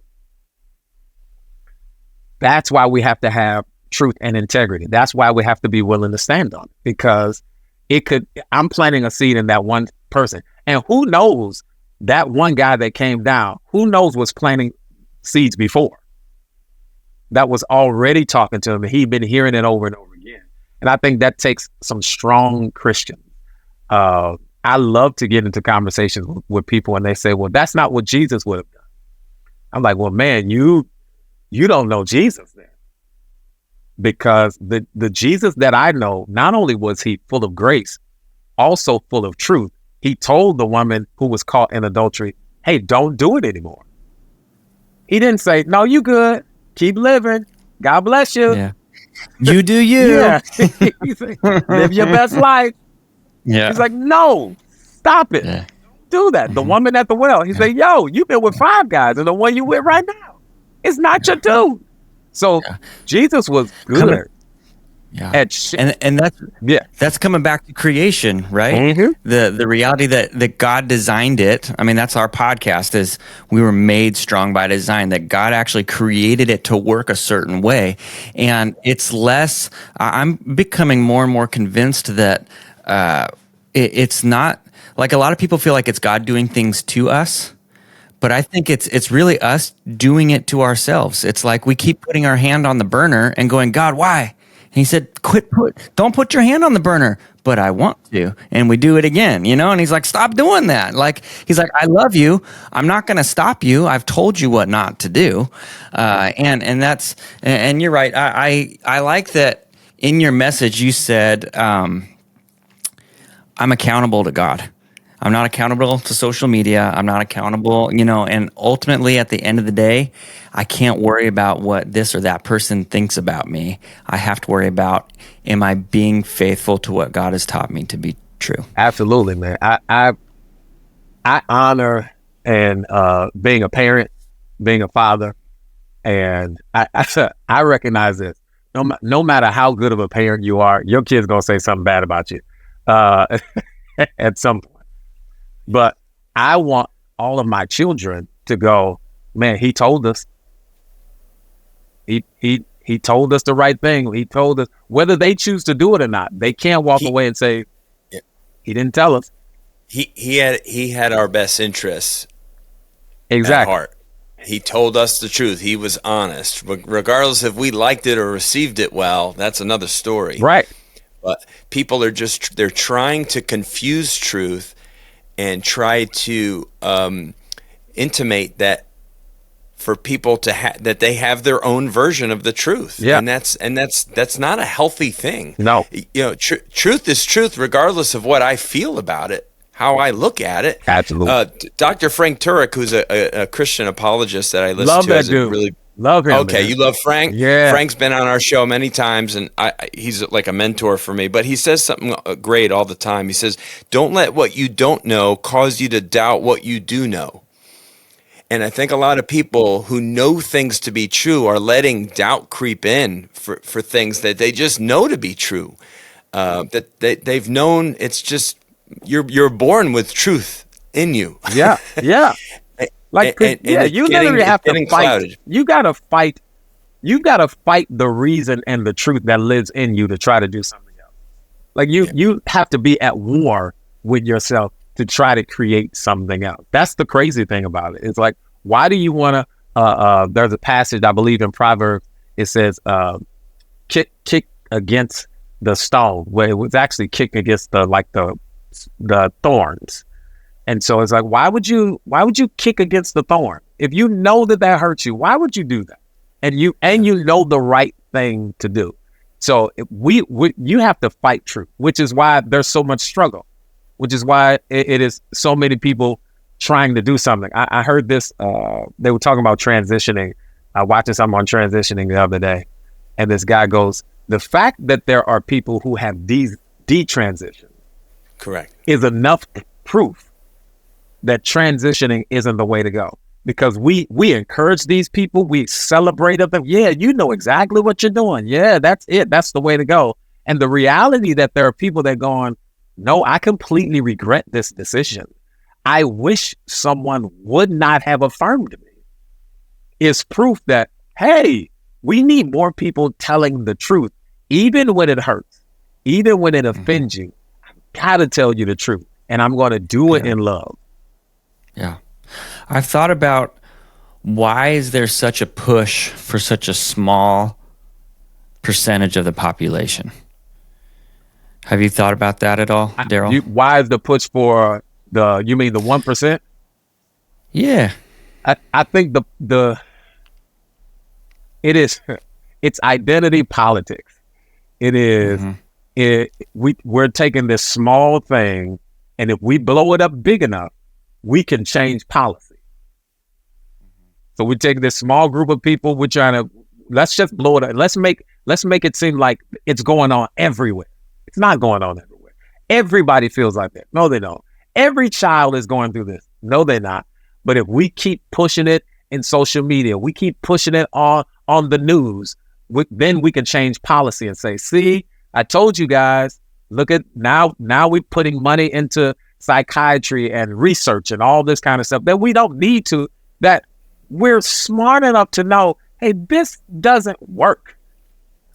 that's why we have to have truth and integrity. That's why we have to be willing to stand on it, because I'm planting a seed in that one person. And who knows, that one guy that came down, who knows was planting seeds before, that was already talking to him, and he'd been hearing it over and over again. And I think that takes some strong Christians. I love to get into conversations with people and they say, well, that's not what Jesus would have done. I'm like, well, man, you don't know Jesus then. Because the Jesus that I know, not only was he full of grace, also full of truth. He told the woman who was caught in adultery, hey, don't do it anymore. He didn't say, no, you good. Keep living. God bless you. Yeah. You do you. Yeah. He's like, live your best life. Yeah. He's like, no, stop it. Yeah. Do that. The woman at the well, he's like, yo, you've been with 5 guys and the one you with right now, it's not your dude. So Jesus was good. And that's coming back to creation, right? Mm-hmm. The reality that God designed it. I mean, that's our podcast, is we were made strong by design, that God actually created it to work a certain way. And it's less, I'm becoming more and more convinced that it's not, like, a lot of people feel like it's God doing things to us. But I think it's really us doing it to ourselves. It's like we keep putting our hand on the burner and going, God, why? And he said, don't put your hand on the burner, but I want to. And we do it again, And he's like, stop doing that. Like, he's like, I love you. I'm not going to stop you. I've told you what not to do. And you're right. I like that in your message you said, I'm accountable to God. I'm not accountable to social media. I'm not accountable, and ultimately at the end of the day, I can't worry about what this or that person thinks about me. I have to worry about, am I being faithful to what God has taught me to be true? Absolutely, man. I honor and being a parent, being a father, And I recognize this. No matter how good of a parent you are, your kid's gonna say something bad about you at some point. But I want all of my children to go, man, he told us. He told us the right thing. He told us, whether they choose to do it or not. They can't walk away and say, he didn't tell us. He had our best interests at heart. He told us the truth. He was honest. Regardless if we liked it or received it well, that's another story. Right. But people are they're trying to confuse truth and try to intimate that for people to that they have their own version of the truth. Yeah. And that's not a healthy thing. No. Truth is truth regardless of what I feel about it, how I look at it. Absolutely. Dr. Frank Turek, who's a Christian apologist that I listen love to, that dude. Really love him. Okay, man. You love Frank? Yeah. Frank's been on our show many times, and he's like a mentor for me. But he says something great all the time. He says, "Don't let what you don't know cause you to doubt what you do know." And I think a lot of people who know things to be true are letting doubt creep in for things that they just know to be true. That they've known. It's just you're born with truth in you. Yeah, yeah. Like, you literally have to fight. Clouded. You gotta fight. You gotta fight the reason and the truth that lives in you to try to do something else. Like you have to be at war with yourself to try to create something else. That's the crazy thing about it. It's like, why do you want to? There's a passage I believe in Proverbs. It says, "Kick against the stone," where it was actually kicked against the thorns. And so it's like, why would you kick against the thorn? If you know that hurts you, why would you do that? And you know the right thing to do. So you have to fight truth, which is why there's so much struggle, which is why it is so many people trying to do something. I heard this, they were talking about transitioning. I watched something on transitioning the other day, and this guy goes, the fact that there are people who have detransitioned correct is enough proof that transitioning isn't the way to go, because we encourage these people, we celebrate them. Yeah, you know exactly what you're doing. Yeah, that's it. That's the way to go. And the reality that there are people that going, no, I completely regret this decision. I wish someone would not have affirmed me, is proof that, hey, we need more people telling the truth, even when it hurts, even when it offends you. I've got to tell you the truth, and I'm going to do it in love. Yeah. I've thought about, why is there such a push for such a small percentage of the population? Have you thought about that at all, Daryl? Why is the push for you mean the 1%? Yeah. I think it's identity politics. It is, we're taking this small thing, and if we blow it up big enough, we can change policy. So we take this small group of people, we're trying to, let's just blow it up. Let's make it seem like it's going on everywhere. It's not going on everywhere. Everybody feels like that. No, they don't. Every child is going through this. No, they're not. But if we keep pushing it in social media, we keep pushing it on the news, then we can change policy and say, see, I told you guys, look at now we're putting money into psychiatry and research and all this kind of stuff that we don't need to, that we're smart enough to know, hey, this doesn't work.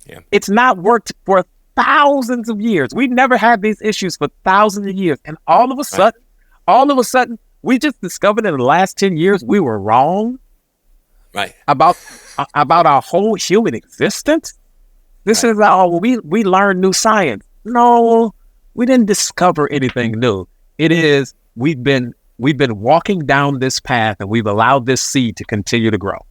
Yeah. It's not worked for thousands of years. We've never had these issues for thousands of years. And all of a sudden, we just discovered in the last 10 years, we were wrong. Right. About our whole human existence. This is, we learned new science. No, we didn't discover anything new. It is, we've been walking down this path, and we've allowed this seed to continue to grow.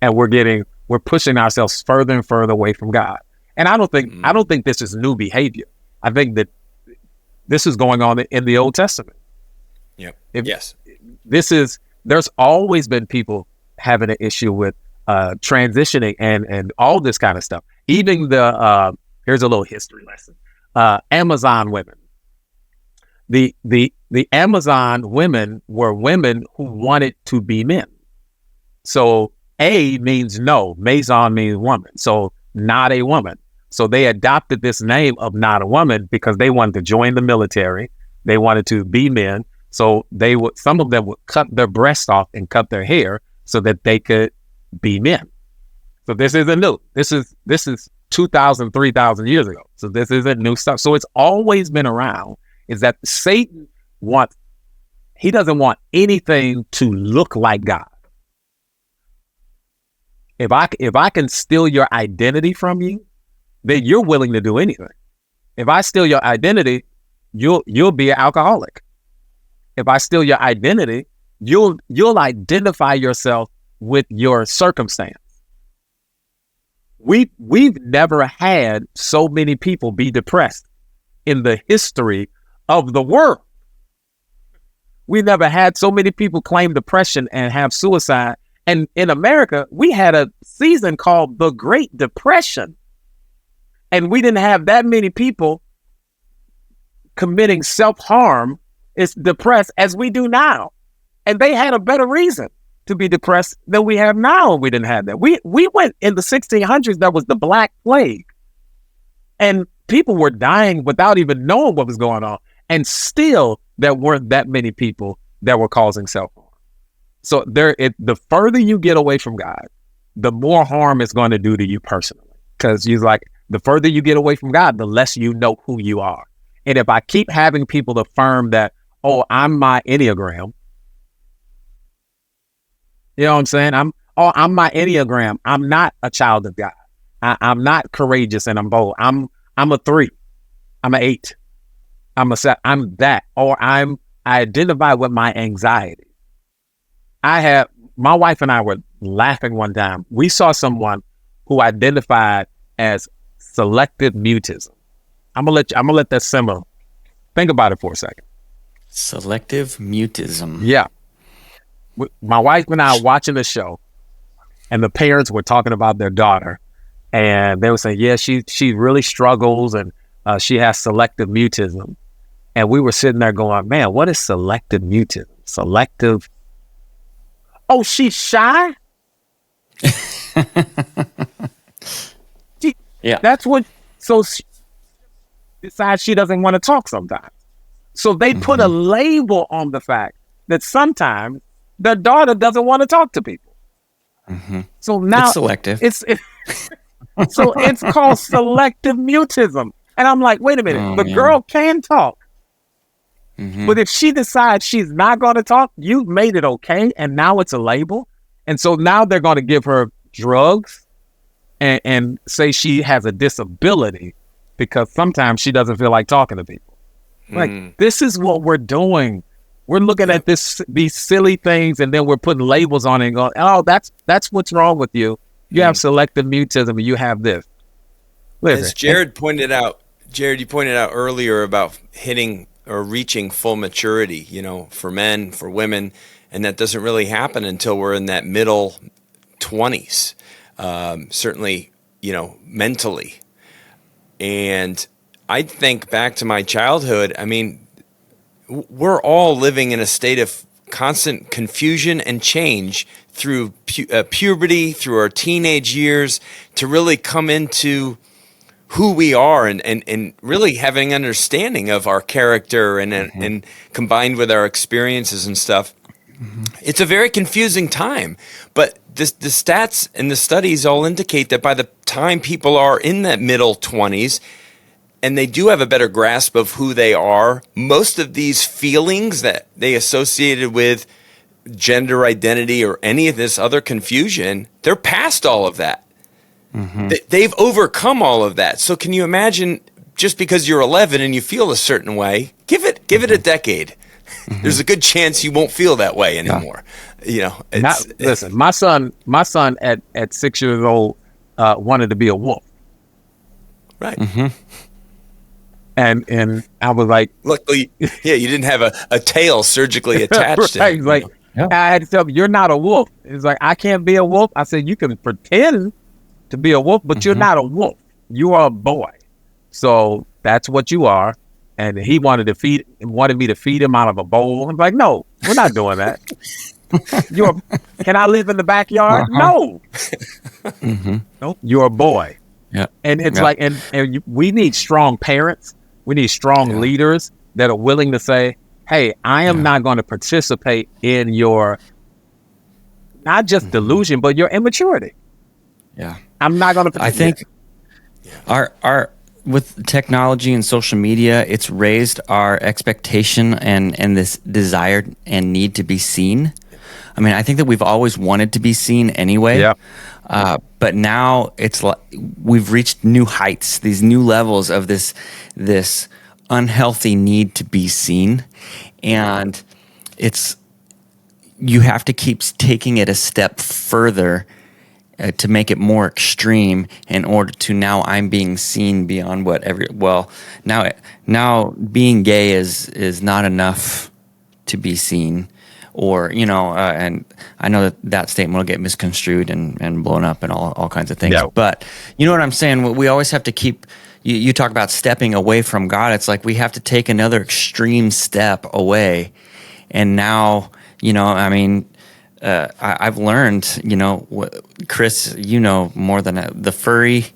And we're pushing ourselves further and further away from God. And I don't think this is new behavior. I think that this is going on in the Old Testament. Yep. Yes. There's always been people having an issue with transitioning and all this kind of stuff. Even here's a little history lesson. Amazon women. The Amazon women were women who wanted to be men. So A means no. Maison means woman. So not a woman. So they adopted this name of not a woman because they wanted to join the military. They wanted to be men. So some of them would cut their breasts off and cut their hair so that they could be men. So this isn't new. This is 2,000, 3,000 years ago. So this isn't new stuff. So it's always been around, is that Satan he doesn't want anything to look like God. If I can steal your identity from you, then you're willing to do anything. If I steal your identity, you'll be an alcoholic. If I steal your identity, you'll identify yourself with your circumstance. We've never had so many people be depressed in the history of the world. We've never had so many people claim depression and have suicide. And in America, we had a season called the Great Depression. And we didn't have that many people committing self-harm, is depressed as we do now. And they had a better reason to be depressed than we have now. We didn't have that. We went in the 1600s, there was the Black Plague. And people were dying without even knowing what was going on. And still, there weren't that many people that were causing self-harm. So the further you get away from God, the more harm it's going to do to you personally. Because the further you get away from God, the less you know who you are. And if I keep having people affirm that, oh, I'm my Enneagram, you know what I'm saying? I'm my Enneagram. I'm not a child of God. I'm not courageous and I'm bold. I'm a 3. I'm an 8. I'm that. Or I identify with my anxiety. My wife and I were laughing one time. We saw someone who identified as selective mutism. I'm gonna let that simmer. Think about it for a second. Selective mutism. Yeah. My wife and I were watching the show, and the parents were talking about their daughter, and they were saying, yeah, she really struggles, and she has selective mutism. And we were sitting there going, man, what is selective mutism? Selective. Oh, she's shy? Yeah. That's what, so she decides she doesn't want to talk sometimes. So they put a label on the fact that sometimes their daughter doesn't want to talk to people. Mm-hmm. So now it's selective. So it's called selective mutism. And I'm like, wait a minute, the girl can talk. Mm-hmm. But if she decides she's not going to talk, you've made it okay. And now it's a label. And so now they're going to give her drugs and say she has a disability because sometimes she doesn't feel like talking to people. Like, this is what we're doing. We're looking at these silly things, and then we're putting labels on it and going, oh, that's what's wrong with you. You have selective mutism, and you have this. Listen. As Jared, you pointed out earlier about hitting or reaching full maturity, for men, for women, and that doesn't really happen until we're in that middle 20s, certainly, mentally. And I think back to my childhood. I mean, we're all living in a state of constant confusion and change through puberty, through our teenage years, to really come into who we are and really having an understanding of our character and combined with our experiences and stuff. Mm-hmm. It's a very confusing time, but the stats and the studies all indicate that by the time people are in that middle 20s, and they do have a better grasp of who they are, most of these feelings that they associated with gender identity or any of this other confusion, they're past all of that. Mm-hmm. They've overcome all of that. So can you imagine, just because you're 11 and you feel a certain way, give it a decade. Mm-hmm. There's a good chance you won't feel that way anymore. Listen, my son at 6 years old wanted to be a wolf. Right. Mm-hmm. And I was like, luckily, you didn't have a tail surgically attached. Right. Like, I had to tell him, you're not a wolf. It's like, I can't be a wolf. I said, you can pretend to be a wolf, but you're not a wolf. You are a boy. So that's what you are. And he wanted me to feed him out of a bowl. I'm like, no, we're not doing that. Can I live in the backyard? No. Nope. You're a boy. Yeah. And it's like, we need strong parents. We need strong leaders that are willing to say, hey, I am not going to participate in your, not just delusion, but your immaturity. Yeah. I'm not going to participate. I think our with technology and social media, it's raised our expectation and this desire and need to be seen. I mean, I think that we've always wanted to be seen anyway. Yeah. But now it's like we've reached new heights, these new levels of this unhealthy need to be seen, and you have to keep taking it a step further to make it more extreme in order to now I'm being seen beyond what now being gay is not enough to be seen. Or, and I know that statement will get misconstrued and blown up and all kinds of things. Yeah. But you know what I'm saying? We always have to keep, you talk about stepping away from God. It's like we have to take another extreme step away. And now, I've learned, Chris, more than the furry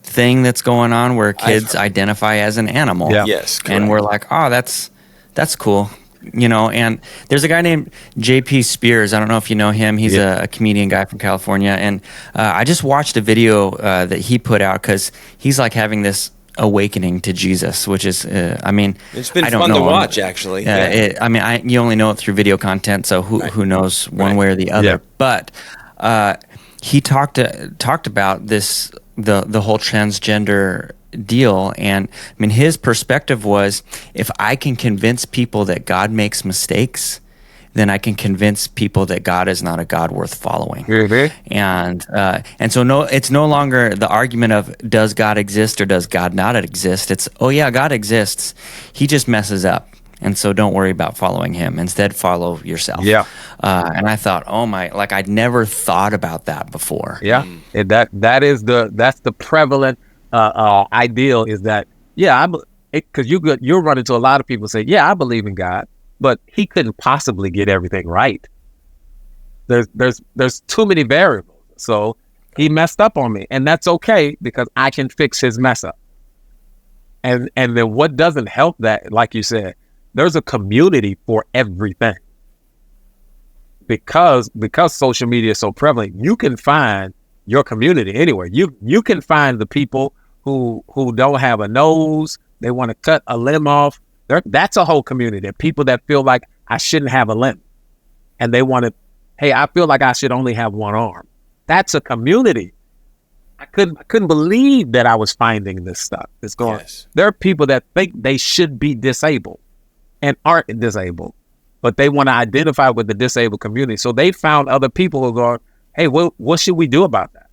thing that's going on where kids identify as an animal. Yeah. Yes, correct. And we're like, oh, that's cool. And there's a guy named JP Spears. I don't know if you know him. He's a comedian guy from California. And I just watched a video that he put out because he's like having this awakening to Jesus, which is, it's been fun to watch, actually. You only know it through video content, so who knows one way or the other. Yeah. But he talked about this, the whole transgender deal, and his perspective was, if I can convince people that God makes mistakes, then I can convince people that God is not a God worth following. Mm-hmm. And so it's no longer the argument of does God exist or does God not exist. It's God exists. He just messes up. And so don't worry about following him. Instead, follow yourself. Yeah. And I thought, I'd never thought about that before. Yeah. That's the prevalent ideal, is that, because you'll run into a lot of people say, I believe in God, but he couldn't possibly get everything right. There's too many variables. So he messed up on me, and that's okay because I can fix his mess up. And then what doesn't help that, like you said, there's a community for everything. Because social media is so prevalent, you can find your community anywhere. You can find the people who don't have a nose, they want to cut a limb off. That's a whole community. People that feel like I shouldn't have a limb, and they want to, hey, I feel like I should only have one arm. That's a community. I couldn't believe that I was finding this stuff. It's going. Yes. There are people that think they should be disabled and aren't disabled, but they want to identify with the disabled community. So they found other people who go, hey, what should we do about that?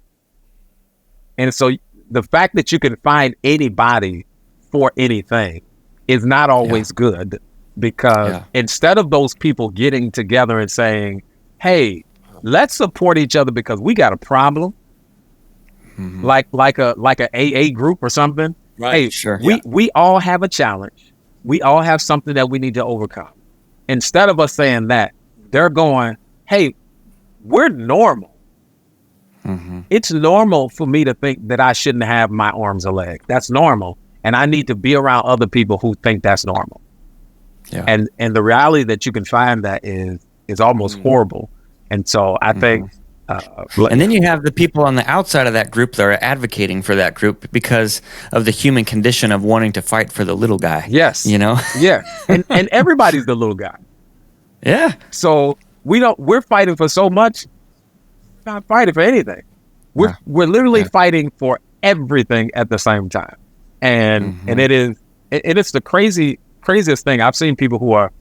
And so the fact that you can find anybody for anything is not always good, because instead of those people getting together and saying, hey, let's support each other because we got a problem, like a AA group or something. Right. Hey, sure. We all have a challenge. We all have something that we need to overcome. Instead of us saying that, they're going, hey, we're normal. It's normal for me to think that I shouldn't have my arms or legs. That's normal. And I need to be around other people who think that's normal. Yeah. And the reality that you can find that is almost horrible. And so I think... and then you have the people on the outside of that group that are advocating for that group because of the human condition of wanting to fight for the little guy. Yes. Yeah. And everybody's the little guy. Yeah. So we're fighting for so much, not fighting for anything. We're literally fighting for everything at the same time. And it's the craziest thing. I've seen people who are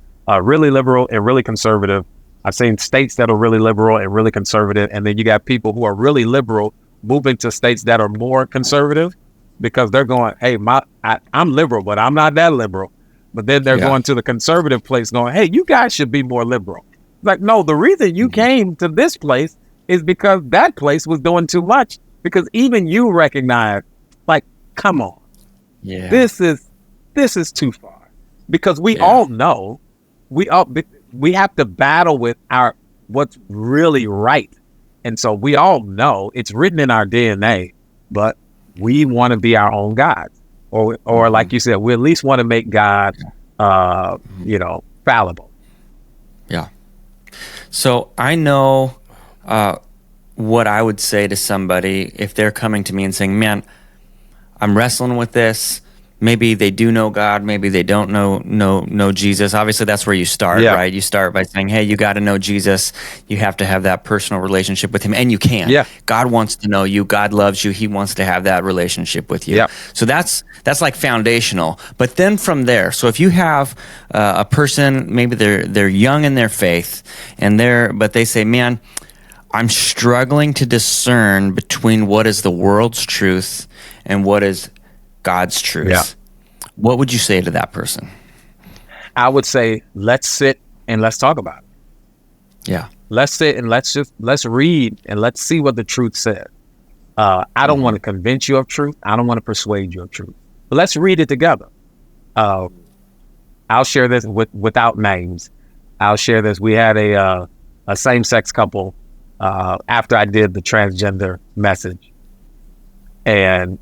really liberal and really conservative. I've seen states that are really liberal and really conservative. And then you got people who are really liberal moving to states that are more conservative because they're going, hey, I'm liberal, but I'm not that liberal. But then they're going to the conservative place going, hey, you guys should be more liberal. Like, no, the reason you came to this place is because that place was doing too much. Because even you recognize, like, come on. Yeah. This is too far. Because we all know, we have to battle with what's really right. And so we all know it's written in our DNA, but we want to be our own God. Or like you said, we at least want to make God, fallible. Yeah. So I know what I would say to somebody if they're coming to me and saying, man, I'm wrestling with this. Maybe they do know God. Maybe they don't know Jesus. Obviously, that's where you start, right? You start by saying, hey, you got to know Jesus. You have to have that personal relationship with him, and you can. Yeah. God wants to know you. God loves you. He wants to have that relationship with you. Yeah. So that's like foundational. But then from there, so if you have a person, maybe they're young in their faith, but they say, man, I'm struggling to discern between what is the world's truth and what is God's truth. Yeah. What would you say to that person? I would say, let's sit and let's talk about it. Yeah. Let's sit and let's read and let's see what the truth says. I don't want to convince you of truth. I don't want to persuade you of truth. But let's read it together. I'll share this without names. I'll share this. We had a same-sex couple after I did the transgender message, and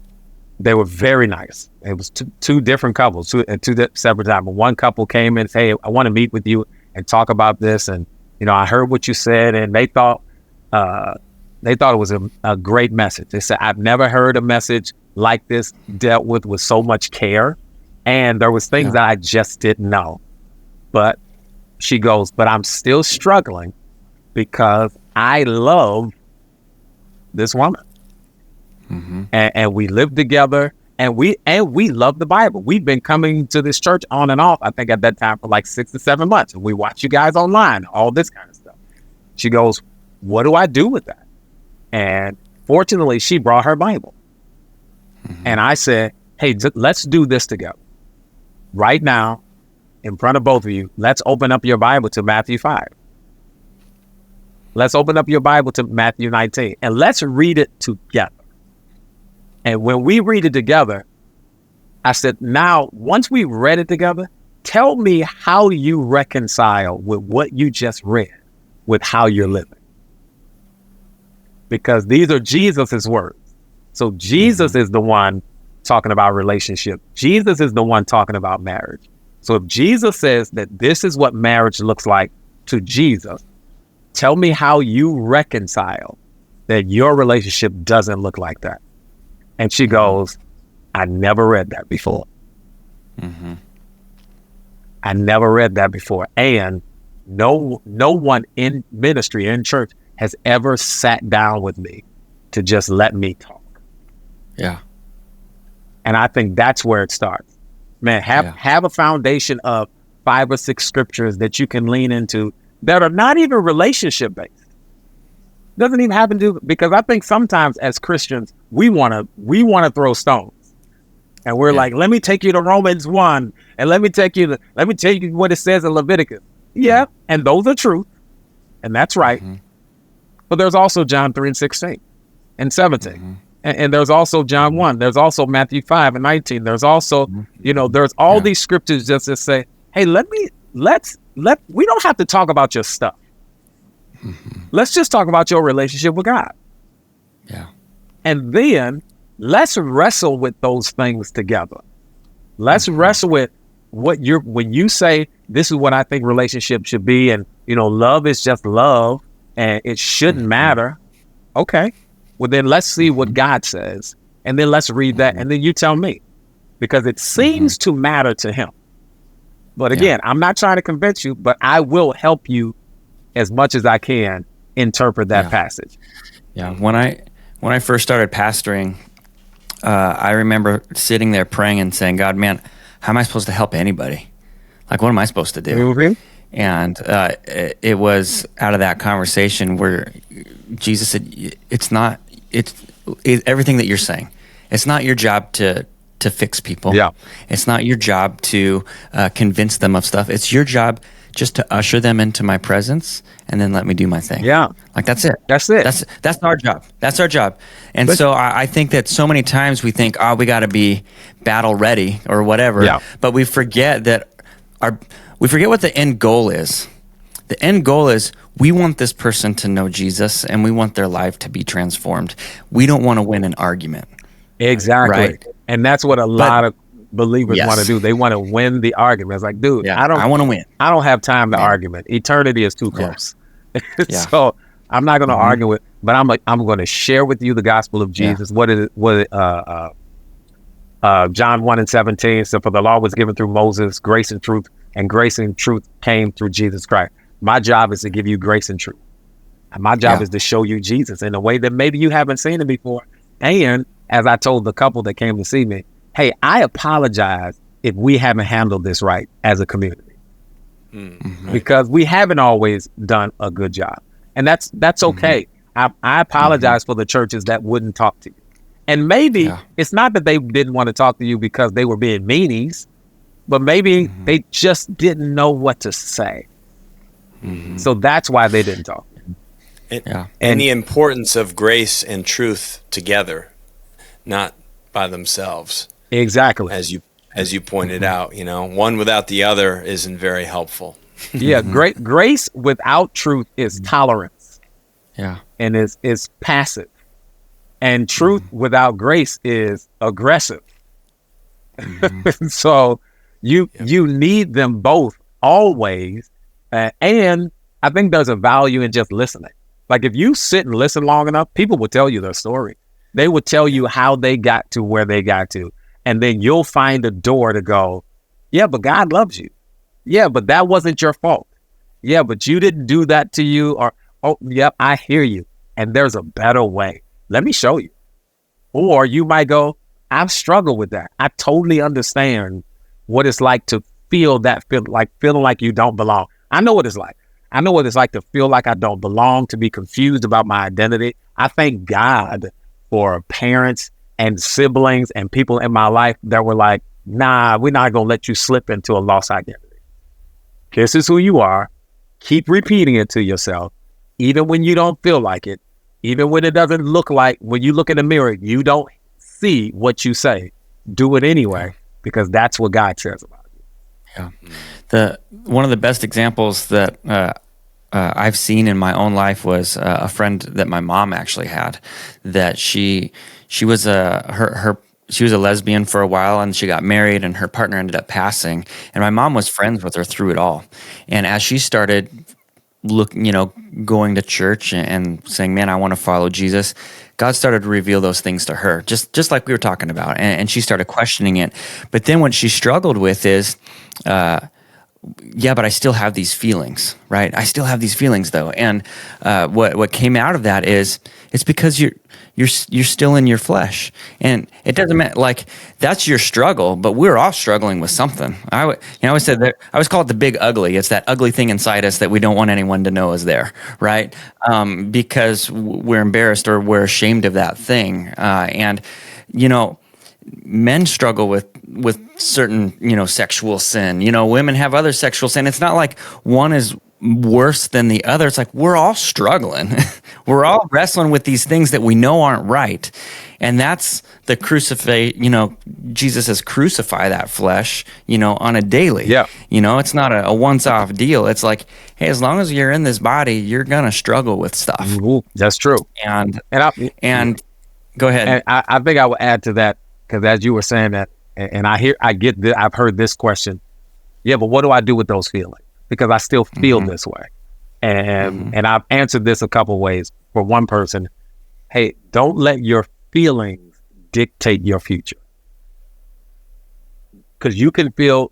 they were very nice. It was two different couples, two separate times. But one couple came in and said, hey, I want to meet with you and talk about this. And, I heard what you said, and they thought it was a great message. They said, I've never heard a message like this dealt with so much care. And there was things that I just didn't know. But she goes, but I'm still struggling because I love this woman. Mm-hmm. And we live together, and we love the Bible. We've been coming to this church on and off, I think at that time, for like 6 to 7 months. And we watch you guys online, all this kind of stuff. She goes, what do I do with that? And fortunately, she brought her Bible. Mm-hmm. And I said, hey, let's do this together. Right now, in front of both of you, let's open up your Bible to Matthew 5. Let's open up your Bible to Matthew 19, and let's read it together. And when we read it together, I said, now, once we read it together, tell me how you reconcile with what you just read with how you're living. Because these are Jesus's words. So Jesus is the one talking about relationship. Jesus is the one talking about marriage. So if Jesus says that this is what marriage looks like to Jesus, tell me how you reconcile that your relationship doesn't look like that. And she goes, I never read that before. Mm-hmm. I never read that before. And no one in ministry, in church, has ever sat down with me to just let me talk. Yeah. And I think that's where it starts. Man, have a foundation of 5 or 6 scriptures that you can lean into that are not even relationship based. Doesn't even happen to, because I think sometimes as Christians, we want to throw stones, and we're like, let me take you to Romans 1, and let me tell you what it says in Leviticus. Yeah. And those are truth, and that's right. Mm-hmm. But there's also John 3 and 16 and 17. Mm-hmm. And there's also John 1. There's also Matthew 5 and 19. There's also, there's all these scriptures just to say, hey, we don't have to talk about your stuff. Mm-hmm. Let's just talk about your relationship with God. Yeah. And then let's wrestle with those things together. Let's wrestle with when you say, this is what I think relationship should be. And, love is just love and it shouldn't matter. Okay. Well, then let's see what God says. And then let's read that. And then you tell me, because it seems to matter to him. But again, I'm not trying to convince you, but I will help you as much as I can interpret that passage. Yeah. When I first started pastoring, I remember sitting there praying and saying, God, man, how am I supposed to help anybody? Like, what am I supposed to do? Mm-hmm. And it was out of that conversation where Jesus said, it's everything that you're saying. It's not your job to fix people. Yeah. It's not your job to convince them of stuff. It's your job just to usher them into my presence and then let me do my thing. Yeah. Like, that's it. That's it. That's our job. That's our job. And so I think that so many times we think, we got to be battle ready or whatever. Yeah. But we forget that we forget what the end goal is. The end goal is we want this person to know Jesus and we want their life to be transformed. We don't want to win an argument. Exactly. Right? And that's what a lot of believers Yes. want to do. They want to win the argument. It's like, dude, Yeah, I want to win. I don't have time to Man. argument. Eternity is too close. Yeah. So I'm not going to argue with, but I'm going to share with you the gospel of Jesus. John 1:17. So for the law was given through Moses, grace and truth came through Jesus Christ. My job is to give you grace and truth. And my job is to show you Jesus in a way that maybe you haven't seen him before. And as I told the couple that came to see me, hey, I apologize if we haven't handled this right as a community, because we haven't always done a good job. And that's okay. I apologize for the churches that wouldn't talk to you. And maybe it's not that they didn't want to talk to you because they were being meanies, but maybe they just didn't know what to say. So that's why they didn't talk. And the importance of grace and truth together, not by themselves. Exactly. As you pointed out, one without the other isn't very helpful. Grace without truth is tolerance. And is passive. And truth without grace is aggressive. So you need them both always. And I think there's a value in just listening. Like if you sit and listen long enough, people will tell you their story. They will tell you how they got to where they got to. And then you'll find a door to go, yeah, but God loves you. Yeah, but that wasn't your fault. Yeah, but you didn't do that to you. Or, oh, yep, I hear you. And there's a better way. Let me show you. Or you might go, I've struggled with that. I totally understand what it's like to feeling like you don't belong. I know what it's like. I know what it's like to feel like I don't belong, to be confused about my identity. I thank God for parents and siblings and people in my life that were like, nah, we're not going to let you slip into a lost identity. This is who you are. Keep repeating it to yourself, even when you don't feel like it, even when it doesn't look like, when you look in the mirror, you don't see what you say. Do it anyway, because that's what God says about you. One of the best examples that I've seen in my own life was a friend that my mom actually had. That she was she was a lesbian for a while, and she got married, and her partner ended up passing. And my mom was friends with her through it all. And as she started going to church and saying, "Man, I want to follow Jesus," God started to reveal those things to her, just like we were talking about, and she started questioning it. But then what she struggled with is, but I still have these feelings, right? I still have these feelings, though. And what came out of that is it's because you're still in your flesh, and it doesn't matter. Like that's your struggle, but we're all struggling with something. I always said that I always call it the big ugly. It's that ugly thing inside us that we don't want anyone to know is there, right? Because we're embarrassed or we're ashamed of that thing, and men struggle with certain, sexual sin. Women have other sexual sin. It's not like one is worse than the other. It's like we're all struggling. We're all wrestling with these things that we know aren't right. And that's the Jesus says crucify that flesh, on a daily. Yeah. It's not a once-off deal. It's like, hey, as long as you're in this body, you're going to struggle with stuff. Ooh, that's true. And go ahead. And I think I will add to that, because as you were saying that, and I've heard this question. Yeah, but what do I do with those feelings? Because I still feel this way. And I've answered this a couple ways. For one person, hey, don't let your feelings dictate your future. Because you can feel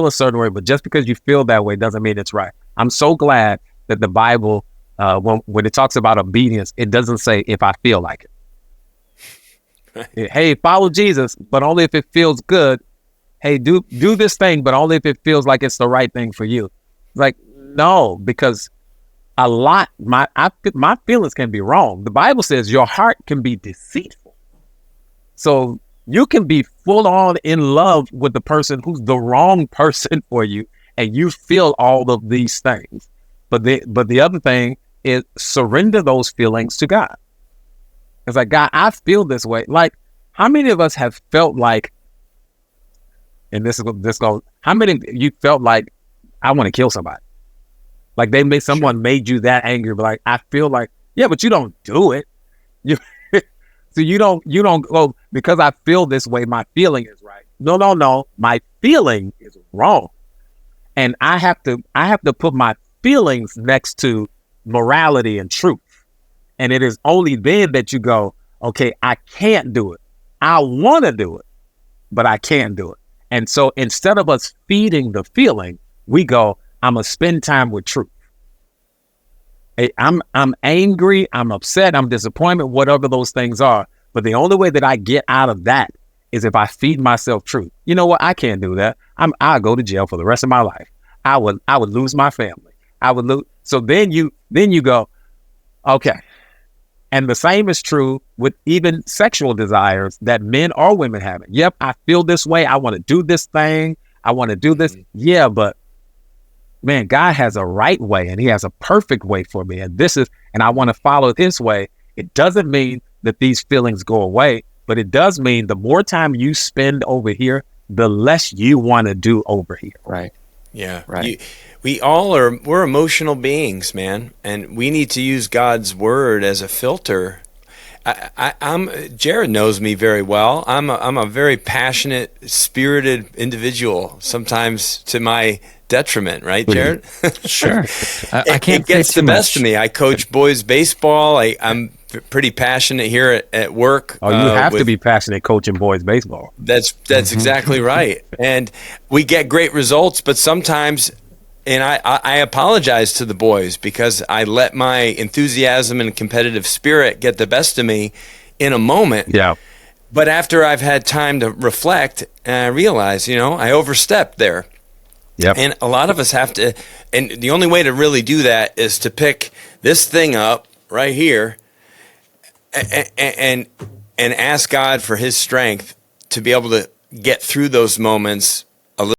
a certain way, but just because you feel that way doesn't mean it's right. I'm so glad that the Bible, when it talks about obedience, it doesn't say if I feel like it. Hey, follow Jesus, but only if it feels good. Hey, do this thing, but only if it feels like it's the right thing for you. Like, no, because my feelings can be wrong. The Bible says your heart can be deceitful. So you can be full on in love with the person who's the wrong person for you, and you feel all of these things. But the other thing is surrender those feelings to God. It's like, God, I feel this way. Like, how many of us have felt like, and how many of you felt like, I want to kill somebody? Like someone made you that angry, but like, I feel like, yeah, but you don't do it. You, so you don't go, because I feel this way, my feeling is right. No. My feeling is wrong. And I have to put my feelings next to morality and truth. And it is only then that you go, okay, I can't do it. I want to do it, but I can't do it. And so instead of us feeding the feeling, we go, I'm going to spend time with truth. Hey, I'm angry, I'm upset, I'm disappointed, whatever those things are. But the only way that I get out of that is if I feed myself truth. You know what? I can't do that. I'll go to jail for the rest of my life. I would lose my family. I would lose. So then you go, okay. And the same is true with even sexual desires that men or women have. Yep, I feel this way. I want to do this thing. I want to do this. Yeah, but man, God has a right way and he has a perfect way for me. And I want to follow his way. It doesn't mean that these feelings go away, but it does mean the more time you spend over here, the less you want to do over here. Right. Yeah. Right. We're emotional beings, man. And we need to use God's word as a filter. Jared knows me very well. I'm a very passionate, spirited individual, sometimes to my detriment, right, Jared? Sure. I can't. It gets the best of me. I coach boys baseball. I'm pretty passionate here at work. Oh, you have to be passionate coaching boys baseball. That's exactly right. And we get great results, but sometimes, and I apologize to the boys because I let my enthusiasm and competitive spirit get the best of me in a moment. Yeah. But after I've had time to reflect, I realize, I overstepped there. Yep. And a lot of us have to, and the only way to really do that is to pick this thing up right here and ask God for his strength to be able to get through those moments